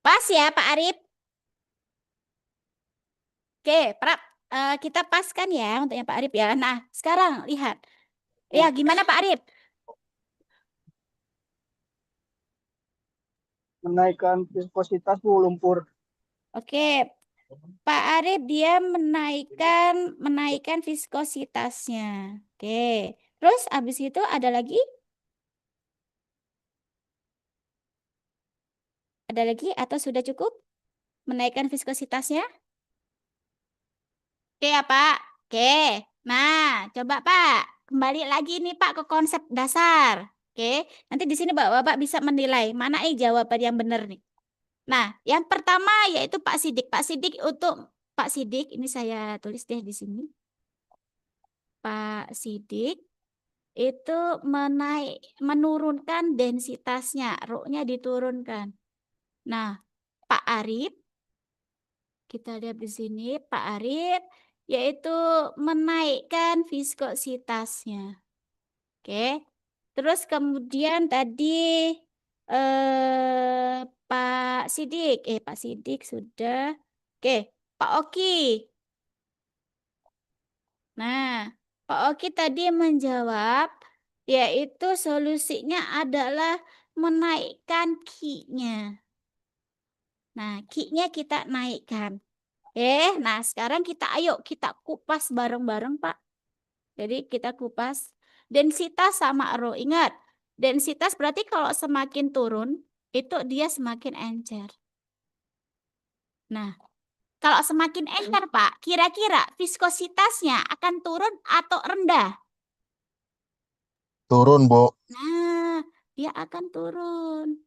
Pas ya, Pak Arif. Oke, kita paskan ya untuknya Pak Arif ya. Nah, sekarang lihat. Ya, gimana Pak Arif? Menaikkan viskositas, Bu, lumpur. Oke, Pak Arif dia menaikkan viskositasnya. Oke. Terus abis itu ada lagi? Ada lagi atau sudah cukup menaikkan viskositasnya? Oke ya Pak. Oke. Nah, coba Pak kembali lagi nih Pak ke konsep dasar. Oke. Nanti di sini Bapak bisa menilai mana jawaban yang benar nih. Nah, yang pertama yaitu Pak Sidik. Pak Sidik ini saya tulis deh di sini. Pak Sidik itu menurunkan densitasnya, rho-nya diturunkan. Nah, Pak Arif, kita lihat di sini, Pak Arif yaitu menaikkan viskositasnya. Oke. Terus kemudian tadi Pak Sidik sudah. Oke, Pak Oki. Nah, Pak Oki tadi menjawab, yaitu solusinya adalah menaikkan Q-nya. Nah, Q-nya kita naikkan. Nah sekarang ayo kita kupas bareng-bareng, Pak. Jadi kita kupas densitas sama rho. Ingat, densitas berarti kalau semakin turun, itu dia semakin encer. Nah, kalau semakin encer, Pak, kira-kira viskositasnya akan turun atau rendah? Turun, Bu. Nah, dia akan turun.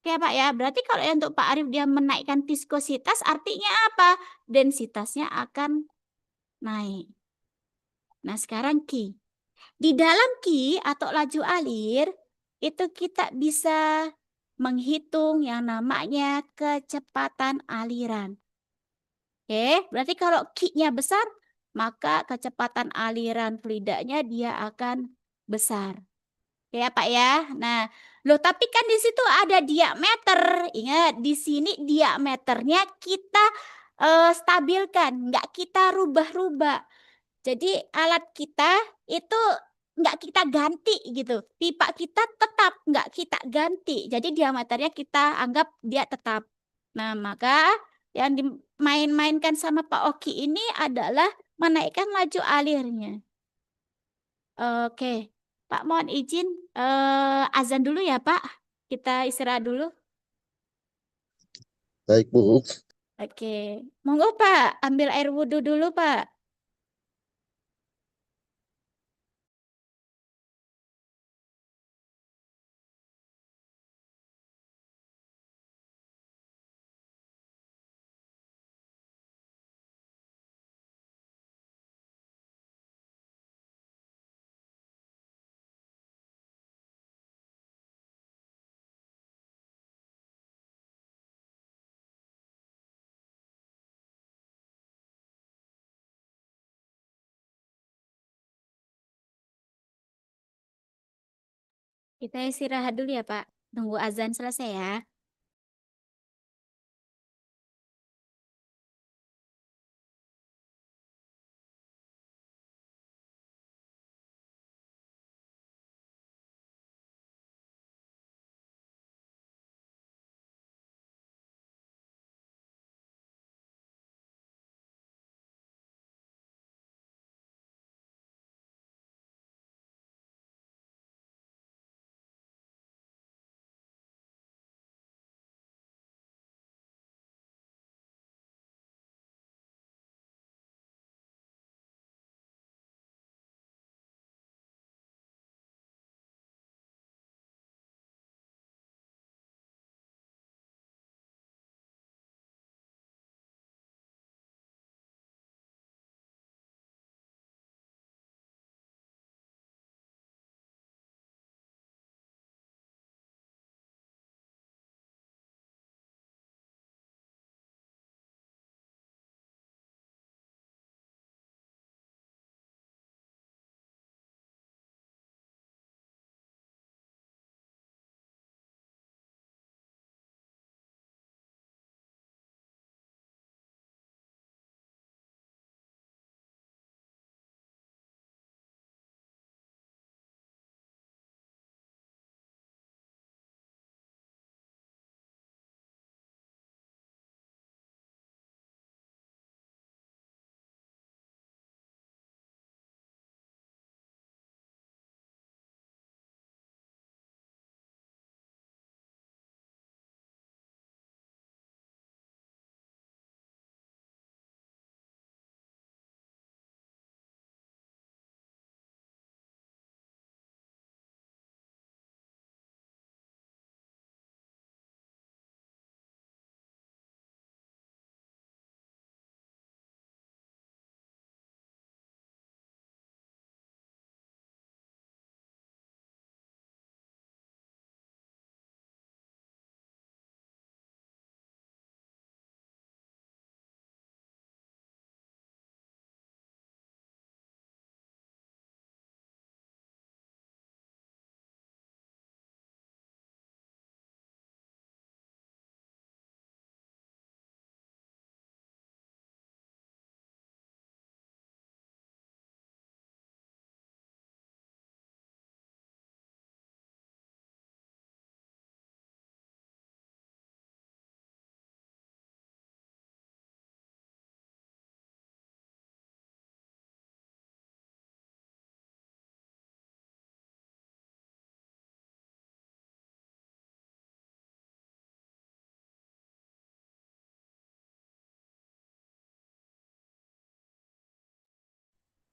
Oke, Pak ya. Berarti kalau untuk Pak Arif dia menaikkan viskositas, artinya apa? Densitasnya akan naik. Nah, sekarang Q. Di dalam Q atau laju alir, itu kita bisa menghitung yang namanya kecepatan aliran. Oke, berarti kalau Q-nya besar, maka kecepatan aliran fluidanya dia akan besar. Ya Pak ya. Nah, loh tapi kan di situ ada diameter. Ingat, di sini diameternya kita stabilkan, nggak kita rubah-rubah. Jadi alat kita itu nggak kita ganti gitu. Pipa kita tetap nggak kita ganti. Jadi diameternya kita anggap dia tetap. Nah, maka yang dimain-mainkan sama Pak Oki ini adalah menaikkan laju alirnya. Oke, Pak mohon izin azan dulu ya Pak. Kita istirahat dulu. Baik, Bu. Oke, monggo Pak, ambil air wudhu dulu Pak. Kita istirahat dulu ya Pak. Tunggu azan selesai ya.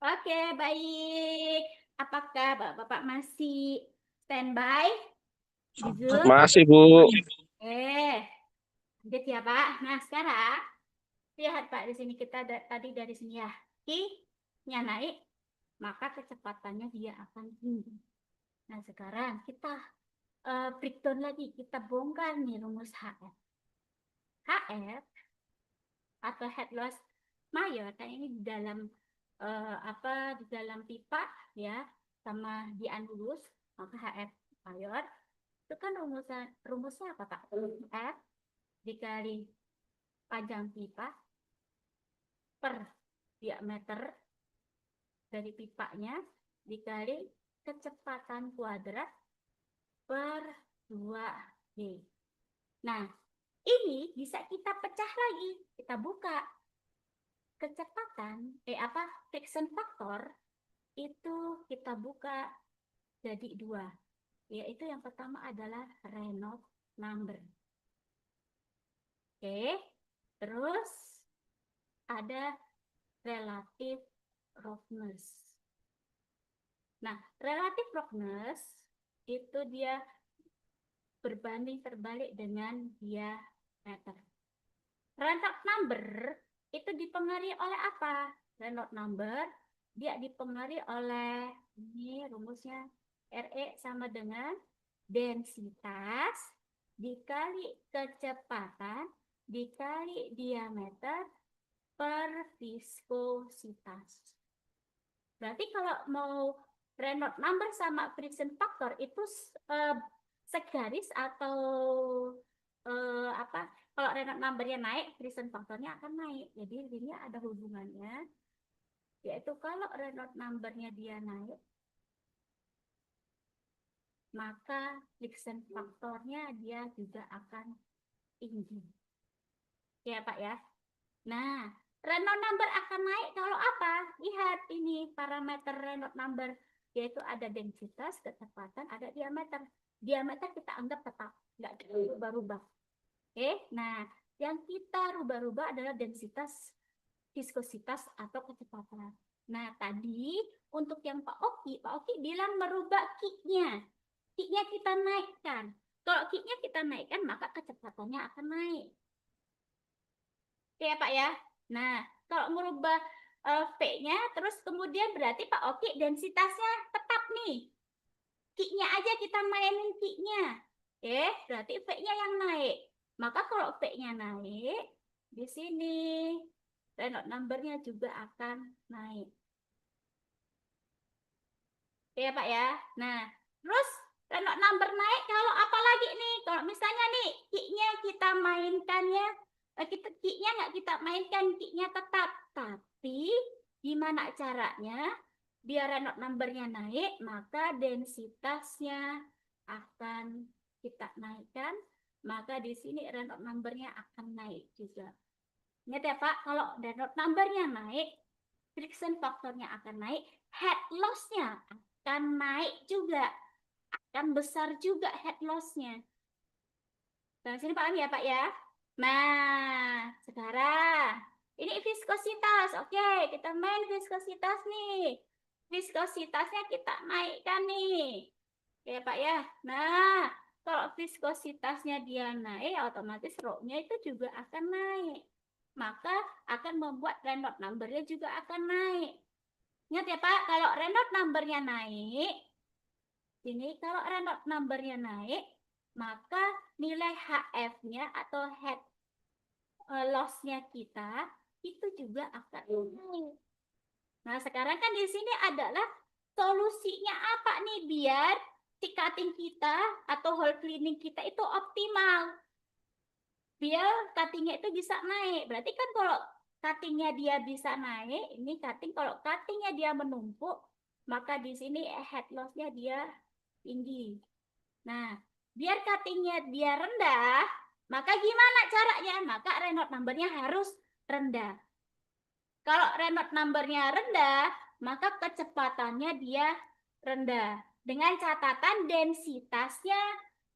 Oke, baik. Apakah Bapak-Bapak masih standby di Zoom? Masih, Bu. Lanjut ya Pak. Nah sekarang lihat Pak di sini kita tadi dari sini ya. Q-nya naik, maka kecepatannya dia akan tinggi. Nah sekarang kita breakdown lagi, kita bongkar nih rumus HF. HF atau head loss mayor, kan ini di dalam di dalam pipa ya, sama di anulus, maka HF mayor itu kan rumusnya apa Pak? F dikali panjang pipa per diameter dari pipanya dikali kecepatan kuadrat per 2D. Nah, ini bisa kita pecah lagi. Kita buka kecepatan, friction factor itu kita buka jadi 2. Yaitu yang pertama adalah Reynolds number. Oke, terus ada relative roughness. Nah, relative roughness itu dia berbanding terbalik dengan diameter. Reynolds number itu dipengaruhi oleh apa? Reynolds number dia dipengaruhi oleh ini rumusnya RE sama dengan densitas dikali kecepatan dikali diameter per viskositas. Berarti kalau mau Reynolds number sama friction factor itu segaris atau kalau Reynolds numbernya naik, friction factornya akan naik. Jadi ini ada hubungannya, yaitu kalau Reynolds numbernya dia naik, maka friction factornya dia juga akan tinggi. Ya Pak ya. Nah, Reynolds number akan naik kalau apa? Lihat ini parameter Reynolds number, yaitu ada densitas, kecepatan, ada diameter. Diameter kita anggap tetap, nggak berubah-ubah. Oke, nah yang kita rubah-rubah adalah densitas, viskositas atau kecepatan. Nah tadi untuk yang Pak Oki bilang merubah kicknya. Kicknya kita naikkan. Kalau kicknya kita naikkan maka kecepatannya akan naik. Oke ya Pak ya. Nah kalau merubah V-nya terus kemudian berarti Pak Oki densitasnya tetap nih. Kicknya aja kita mainin kicknya. Berarti V-nya yang naik. Maka kalau V-nya naik, di sini Reynolds number-nya juga akan naik. Ya Pak ya. Nah, terus Reynolds number naik kalau apa lagi nih? Kalau misalnya nih kicknya kita mainkan ya, kicknya nggak kita mainkan, kicknya tetap. Tapi gimana caranya? Biar Reynolds number-nya naik, maka densitasnya akan kita naikkan. Maka di sini Reynolds number-nya akan naik juga. Ingat ya Pak, kalau Reynolds number-nya naik, friction factor-nya akan naik, head loss-nya akan naik juga. Akan besar juga head loss-nya. Nah, sini paham ya Pak ya? Nah, sekarang ini viskositas. Oke, kita main viskositas nih. Viskositasnya kita naikkan nih. Ya Pak ya. Nah, kalau viskositasnya dia naik, otomatis rho-nya itu juga akan naik. Maka akan membuat Reynolds number-nya juga akan naik. Ingat ya Pak, kalau Reynolds number-nya naik, ini kalau Reynolds number-nya naik, maka nilai HF-nya atau head loss-nya kita itu juga akan naik. Nah, sekarang kan di sini adalah solusinya apa nih biar si cutting kita atau hole cleaning kita itu optimal. Biar cuttingnya itu bisa naik. Berarti kan kalau cuttingnya dia bisa naik, ini cutting kalau cuttingnya dia menumpuk, maka di sini head loss-nya dia tinggi. Nah, biar cuttingnya dia rendah, maka gimana caranya? Maka Reynolds number-nya harus rendah. Kalau Reynolds number-nya rendah, maka kecepatannya dia rendah. Dengan catatan densitasnya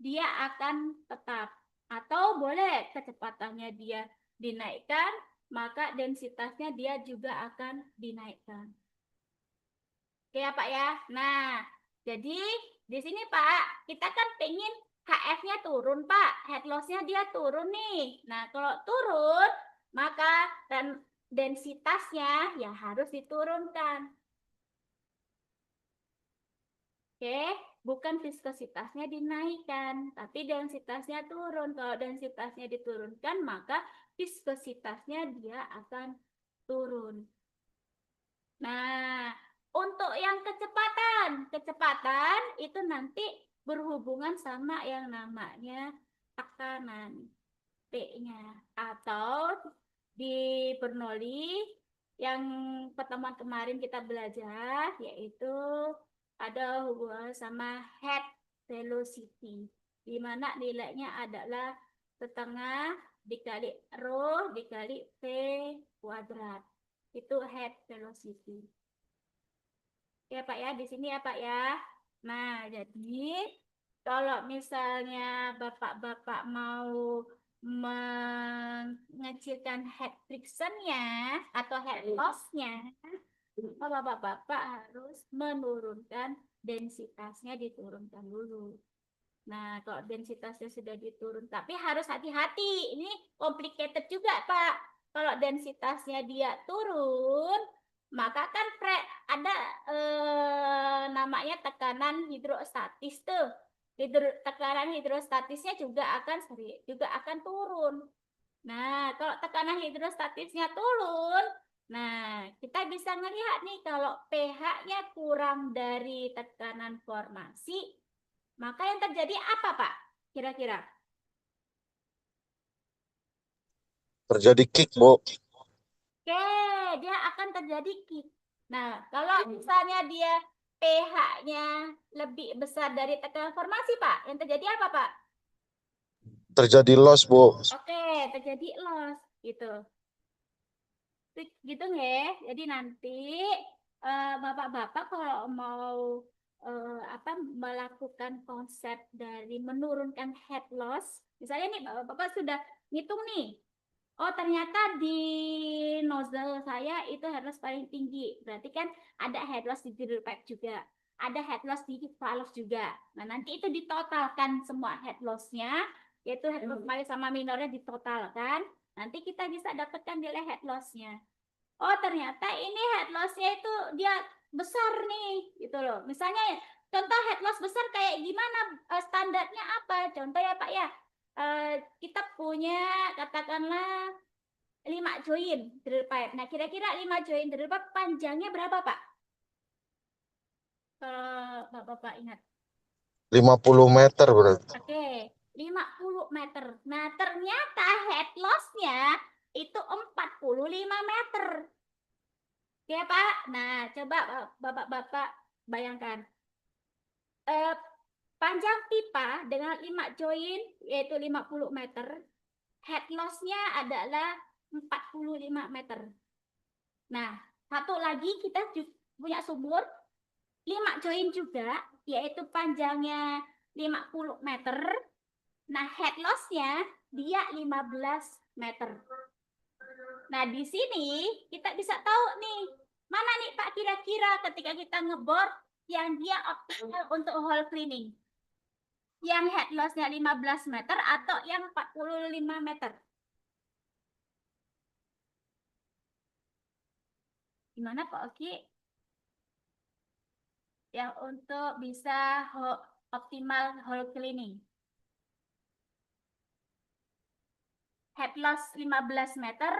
dia akan tetap. Atau boleh kecepatannya dia dinaikkan, maka densitasnya dia juga akan dinaikkan. Oke ya Pak ya. Nah, jadi di sini Pak, kita kan pengen HF-nya turun Pak, head loss-nya dia turun nih. Nah, kalau turun, maka densitasnya ya harus diturunkan. Oke, bukan viskositasnya dinaikkan, tapi densitasnya turun. Kalau densitasnya diturunkan, maka viskositasnya dia akan turun. Nah, untuk yang kecepatan itu nanti berhubungan sama yang namanya tekanan P-nya. Atau di Bernoulli yang pertemuan kemarin kita belajar, yaitu ada hubungan sama head velocity, di mana nilainya adalah setengah dikali rho dikali V kuadrat. Itu head velocity. Ya Pak ya, di sini ya Pak ya. Nah, jadi kalau misalnya Bapak-bapak mau mengecilkan head friction-nya atau head loss-nya, Bapak-bapak harus menurunkan densitasnya, diturunkan dulu. Nah, kalau densitasnya sudah diturun, tapi harus hati-hati. Ini complicated juga, Pak. Kalau densitasnya dia turun, maka kan ada namanya tekanan hidrostatis tuh. Tekanan hidrostatisnya juga akan turun. Nah, kalau tekanan hidrostatisnya turun, nah kita bisa melihat nih kalau pH-nya kurang dari tekanan formasi, maka yang terjadi apa, Pak? Kira-kira? Terjadi kick, Bu. Oke, dia akan terjadi kick. Nah, kalau misalnya dia pH-nya lebih besar dari tekanan formasi, Pak, yang terjadi apa, Pak? Terjadi loss, Bu. Oke, terjadi loss, gitu. Gitu nggak? Jadi nanti bapak-bapak kalau mau melakukan konsep dari menurunkan head loss, misalnya nih bapak-bapak sudah ngitung nih, oh ternyata di nozzle saya itu head loss paling tinggi, berarti kan ada head loss di drip pipe juga, ada head loss di valve juga. Nah nanti itu ditotalkan semua head loss-nya, yaitu head loss major sama minornya ditotalkan. Nanti kita bisa dapatkan nilai head loss-nya. Oh, ternyata ini head loss-nya itu dia besar nih, gitu loh. Misalnya contoh head loss besar kayak gimana? Standarnya apa? Contoh ya, Pak ya. Kita punya katakanlah 5 join drill pipe. Nah, kira-kira 5 join drill pipe panjangnya berapa, Pak? Kalau Bapak ingat. 50 meter berarti. Oke, 50 meter. Nah, ternyata head loss-nya itu 45 meter. Ya, Pak. Nah, coba Bapak-bapak bayangkan. Panjang pipa dengan 5 join, yaitu 50 meter. Head loss-nya adalah 45 meter. Nah, satu lagi kita punya sumur 5 join juga, yaitu panjangnya 50 meter. Nah, head loss-nya dia 15 meter. Nah, di sini kita bisa tahu nih, mana nih Pak kira-kira ketika kita ngebor yang dia optimal untuk hole cleaning. Yang head loss-nya 15 meter atau yang 45 meter. Gimana Pak Oki? Yang untuk bisa optimal hole cleaning. Head loss 15 meter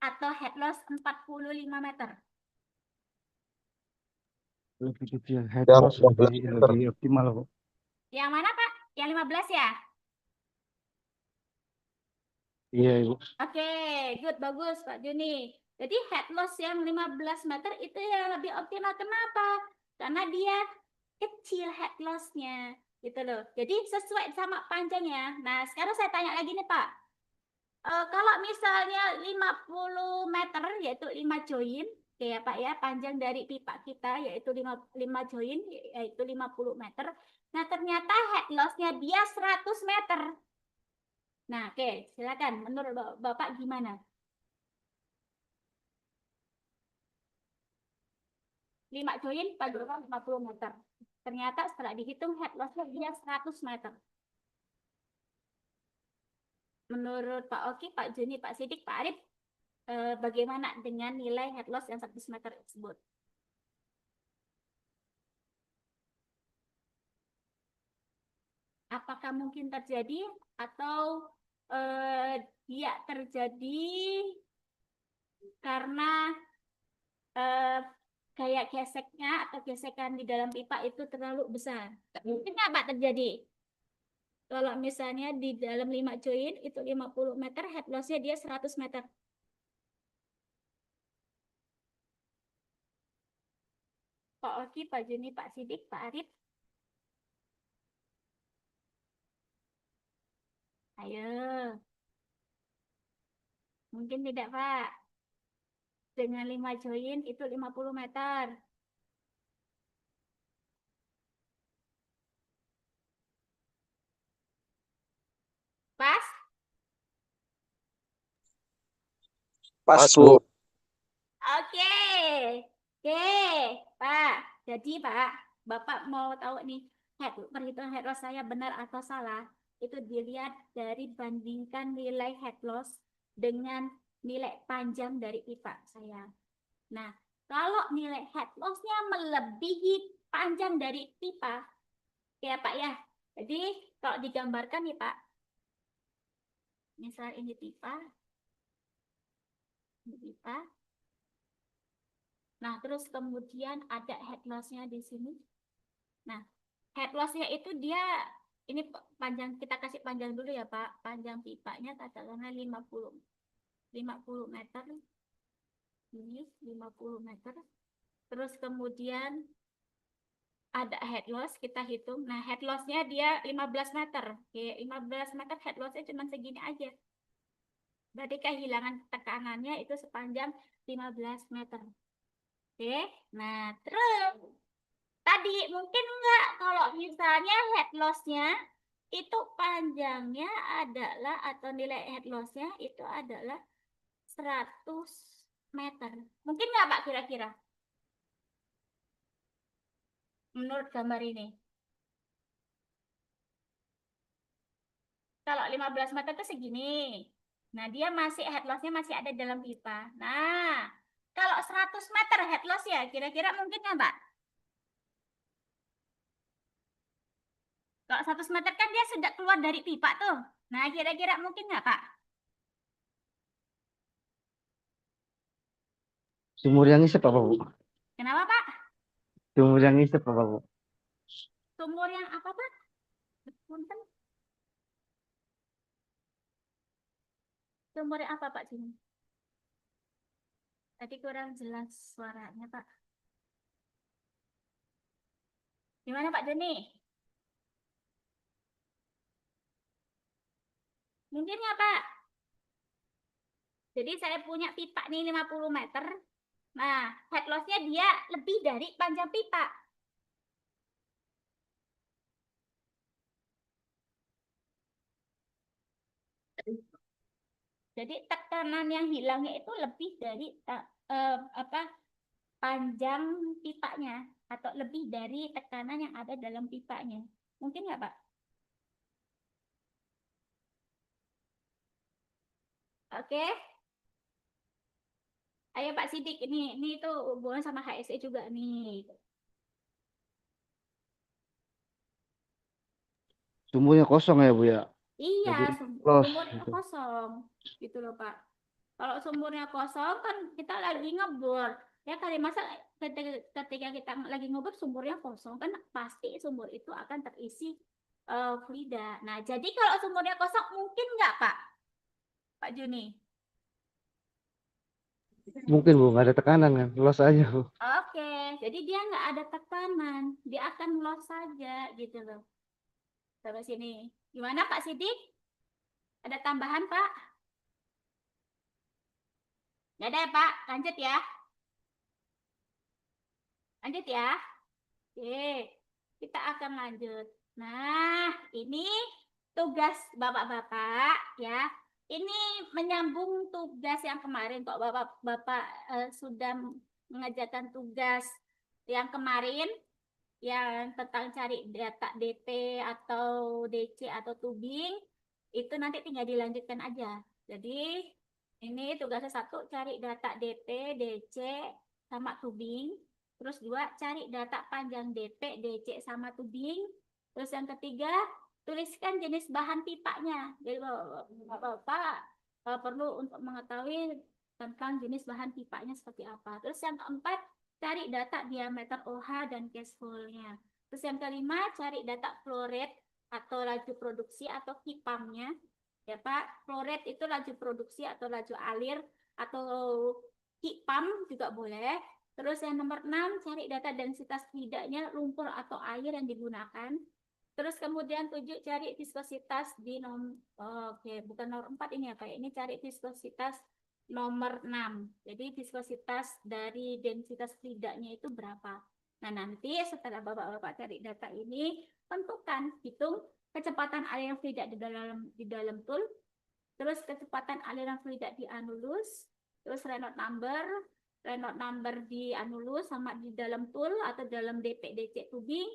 atau head loss 45 meter. Lebih kecil head Yang loss 15 lebih optimal, Bu. Yang mana Pak? Yang 15 ya? Iya, Ibu. Oke, good, bagus Pak Juni. Jadi head loss yang 15 meter itu yang lebih optimal. Kenapa? Karena dia kecil head loss-nya. Gitu loh. Jadi sesuai sama panjangnya. Nah, sekarang saya tanya lagi nih Pak. Kalau misalnya 50 meter, yaitu 5 join, ya Pak ya, panjang dari pipa kita yaitu 5 join, yaitu 50 meter. Nah, ternyata head loss-nya dia 100 meter. Nah, oke, silakan. Menurut Bapak gimana? 5 join Pak Joni 50 meter. Ternyata setelah dihitung head loss-nya dia 100 meter. Menurut Pak Oki, Pak Joni, Pak Sidik, Pak Arif, bagaimana dengan nilai head loss yang 100 meter tersebut? Apakah mungkin terjadi atau dia terjadi karena kayak geseknya atau gesekan di dalam pipa itu terlalu besar? Mungkin nggak Pak terjadi? Kalau misalnya di dalam 5 join itu 50 meter, head loss-nya dia 100 meter. Pak Oki, Pak Joni, Pak Sidik, Pak Arif. Ayo. Mungkin tidak, Pak. Dengan 5 join itu 50 meter. Pas? Pas, Bu. Oke. Oke, Pak. Jadi, Pak, Bapak mau tahu nih, perhitungan head loss saya benar atau salah? Itu dilihat dari bandingkan nilai head loss dengan nilai panjang dari pipa saya. Nah, kalau nilai head loss-nya melebihi panjang dari pipa, ya Pak ya. Jadi, kalau digambarkan nih Pak, misal ini pipa, ini pipa. Nah, terus kemudian ada head loss-nya di sini. Nah, head loss-nya itu dia, ini panjang, kita kasih panjang dulu ya Pak. Panjang pipanya katakanlah 50 meter. Ini 50 meter. Terus kemudian ada head loss, kita hitung. Nah, head loss-nya dia 15 meter. Oke, 15 meter head loss-nya cuma segini aja. Berarti kehilangan tekanannya itu sepanjang 15 meter. Oke, nah terus tadi mungkin enggak kalau misalnya head loss-nya itu panjangnya adalah atau nilai head loss-nya itu adalah 100 meter. Mungkin enggak Pak kira-kira? Menurut gambar ini. Kalau 15 meter itu segini. Nah, dia masih head loss-nya masih ada dalam pipa. Nah, kalau 100 meter head loss ya, kira-kira mungkin nggak, Pak? Kalau 100 meter kan dia sudah keluar dari pipa tuh. Nah, kira-kira mungkin nggak, Pak? Sumur yang isep apa, Bu? Kenapa, Pak? Sumur yang isep apa, Bu? Sumur yang apa, Pak? Punten. Sumur yang apa, Pak, sini? Tadi kurang jelas suaranya, Pak. Gimana, Pak Joni? Mungkin nggak, Pak? Jadi saya punya pipa nih 50 meter. Nah, head loss-nya dia lebih dari panjang pipa. Jadi tekanan yang hilangnya itu lebih dari panjang pipanya atau lebih dari tekanan yang ada dalam pipanya. Mungkin nggak, Pak? Oke. Ayo Pak Sidik, ini tuh hubungan sama HSE juga nih. Sumurnya kosong ya, Bu ya? Iya, Jadi loss sumurnya gitu. kosong. Gitu loh, Pak. Kalau sumurnya kosong kan kita lagi ngebor. Ya kali masa ketika kita lagi ngebor sumurnya kosong kan pasti sumur itu akan terisi fluida. Nah, jadi kalau sumurnya kosong mungkin nggak, Pak? Pak Juni? Mungkin, Bu, nggak ada tekanan kan? Loss aja, Bu. Oke, jadi dia nggak ada tekanan. Dia akan loss saja gitu loh. Sampai sini. Gimana Pak Sidik? Ada tambahan, Pak? Nggak ada ya, Pak? Lanjut ya. Lanjut ya. Oke, kita akan lanjut. Nah, ini tugas Bapak-bapak ya. Ini menyambung tugas yang kemarin kok Bapak-bapak sudah mengajarkan tugas yang kemarin yang tentang cari data DP atau DC atau tubing itu nanti tinggal dilanjutkan aja. Jadi ini tugasnya 1 cari data DP, DC sama tubing. Terus 2 cari data panjang DP, DC sama tubing. Terus yang ketiga tuliskan jenis bahan pipanya. Jadi Bapak perlu untuk mengetahui tentang jenis bahan pipanya seperti apa. Terus yang keempat cari data diameter OH dan case hole-nya. Terus yang kelima, cari data flow rate atau laju produksi atau heat pump-nya. Ya Pak, flow rate itu laju produksi atau laju alir atau heat pump juga boleh. Terus yang nomor 6, cari data densitas fluidnya, lumpur atau air yang digunakan. Terus kemudian 7, cari viskositas di bukan nomor 4 ini ya Pak. Ini cari viskositas nomor 6. Jadi viskositas dari densitas fluidnya itu berapa. Nah, nanti setelah Bapak-bapak cari data ini, tentukan, hitung kecepatan aliran fluida di dalam tool, terus kecepatan aliran fluida di anulus, terus Reynolds number di anulus sama di dalam tool atau dalam DP DC tubing.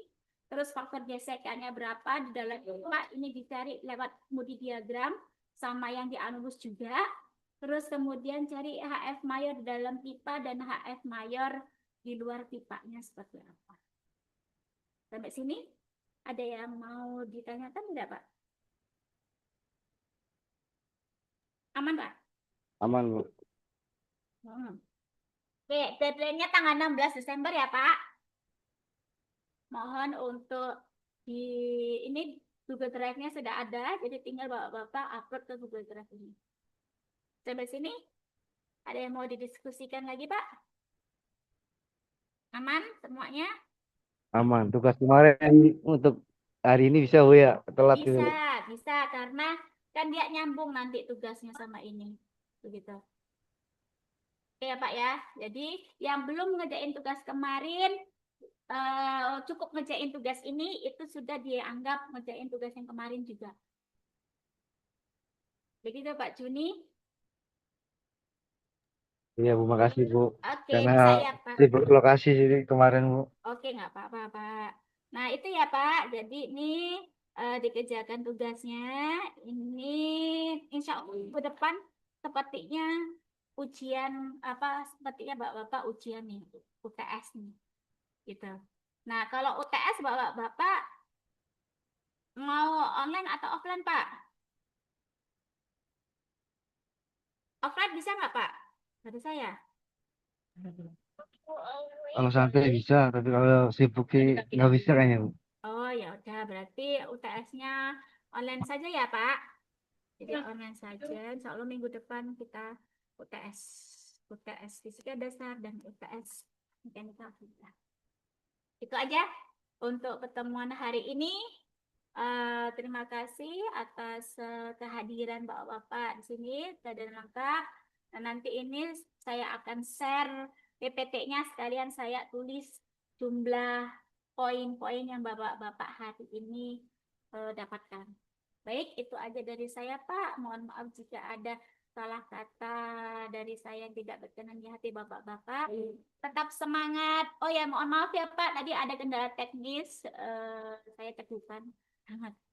Terus faktor gesekannya berapa di dalam pipa, ini dicari lewat Moody diagram sama yang di anulus juga. Terus kemudian cari HF mayor di dalam pipa dan HF mayor di luar pipanya seperti apa. Sampai sini ada yang mau ditanyakan tidak Pak? Aman Pak? Aman, Bu. Oke, deadline-nya tanggal 16 Desember ya Pak. Mohon untuk ini Google Drive-nya sudah ada, jadi tinggal Bapak-bapak upload ke Google Drive ini. Sampai sini ada yang mau didiskusikan lagi Pak? Aman semuanya? Aman. Tugas kemarin untuk hari ini bisa, Bu ya? Telat gitu. Bisa karena kan dia nyambung nanti tugasnya sama ini. Begitu. Oke ya Pak ya. Jadi yang belum ngerjain tugas kemarin cukup ngerjain tugas ini, itu sudah dianggap ngerjain tugas yang kemarin juga. Begitu Pak Juni. Iya, Bu. Makasih, Bu. Oke, Karena bisa ya Pak. sibuk lokasi sini kemarin, Bu. Oke, nggak apa-apa Pak. Nah itu ya Pak. Jadi ini dikerjakan tugasnya. Ini insya Allah minggu depan sepertinya ujian sepertinya Bapak-bapak ujian nih, UTS nih. Gitu. Nah, kalau UTS Bapak-bapak mau online atau offline, Pak? Offline bisa nggak, Pak? Dari saya. Kalau santai bisa, tapi kalau sibuk sih nggak bisa kayaknya, Bu. Oh, ya udah, berarti UTS-nya online saja ya, Pak. Jadi online saja. Insya Allah minggu depan kita UTS fisika dasar dan UTS mekanika fisika. Itu aja untuk pertemuan hari ini. Terima kasih atas kehadiran Bapak-bapak di sini dan lengkap. Dan nanti ini saya akan share PPT-nya, sekalian saya tulis jumlah poin-poin yang Bapak-bapak hari ini dapatkan. Baik, itu aja dari saya Pak. Mohon maaf jika ada salah kata dari saya yang tidak berkenan di hati Bapak-bapak. Tetap semangat. Oh ya, mohon maaf ya Pak, tadi ada kendala teknis, saya kedupan.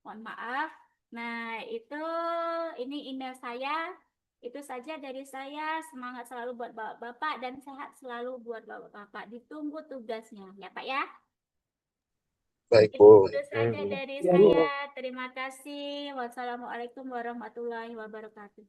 Mohon maaf. Nah, ini email saya. Itu saja dari saya. Semangat selalu buat Bapak-bapak dan sehat selalu buat Bapak-bapak. Ditunggu tugasnya, ya Pak ya. Baik, Bu. Itu saja dari Ya, Bu. saya. Terima kasih. Wassalamualaikum warahmatullahi wabarakatuh.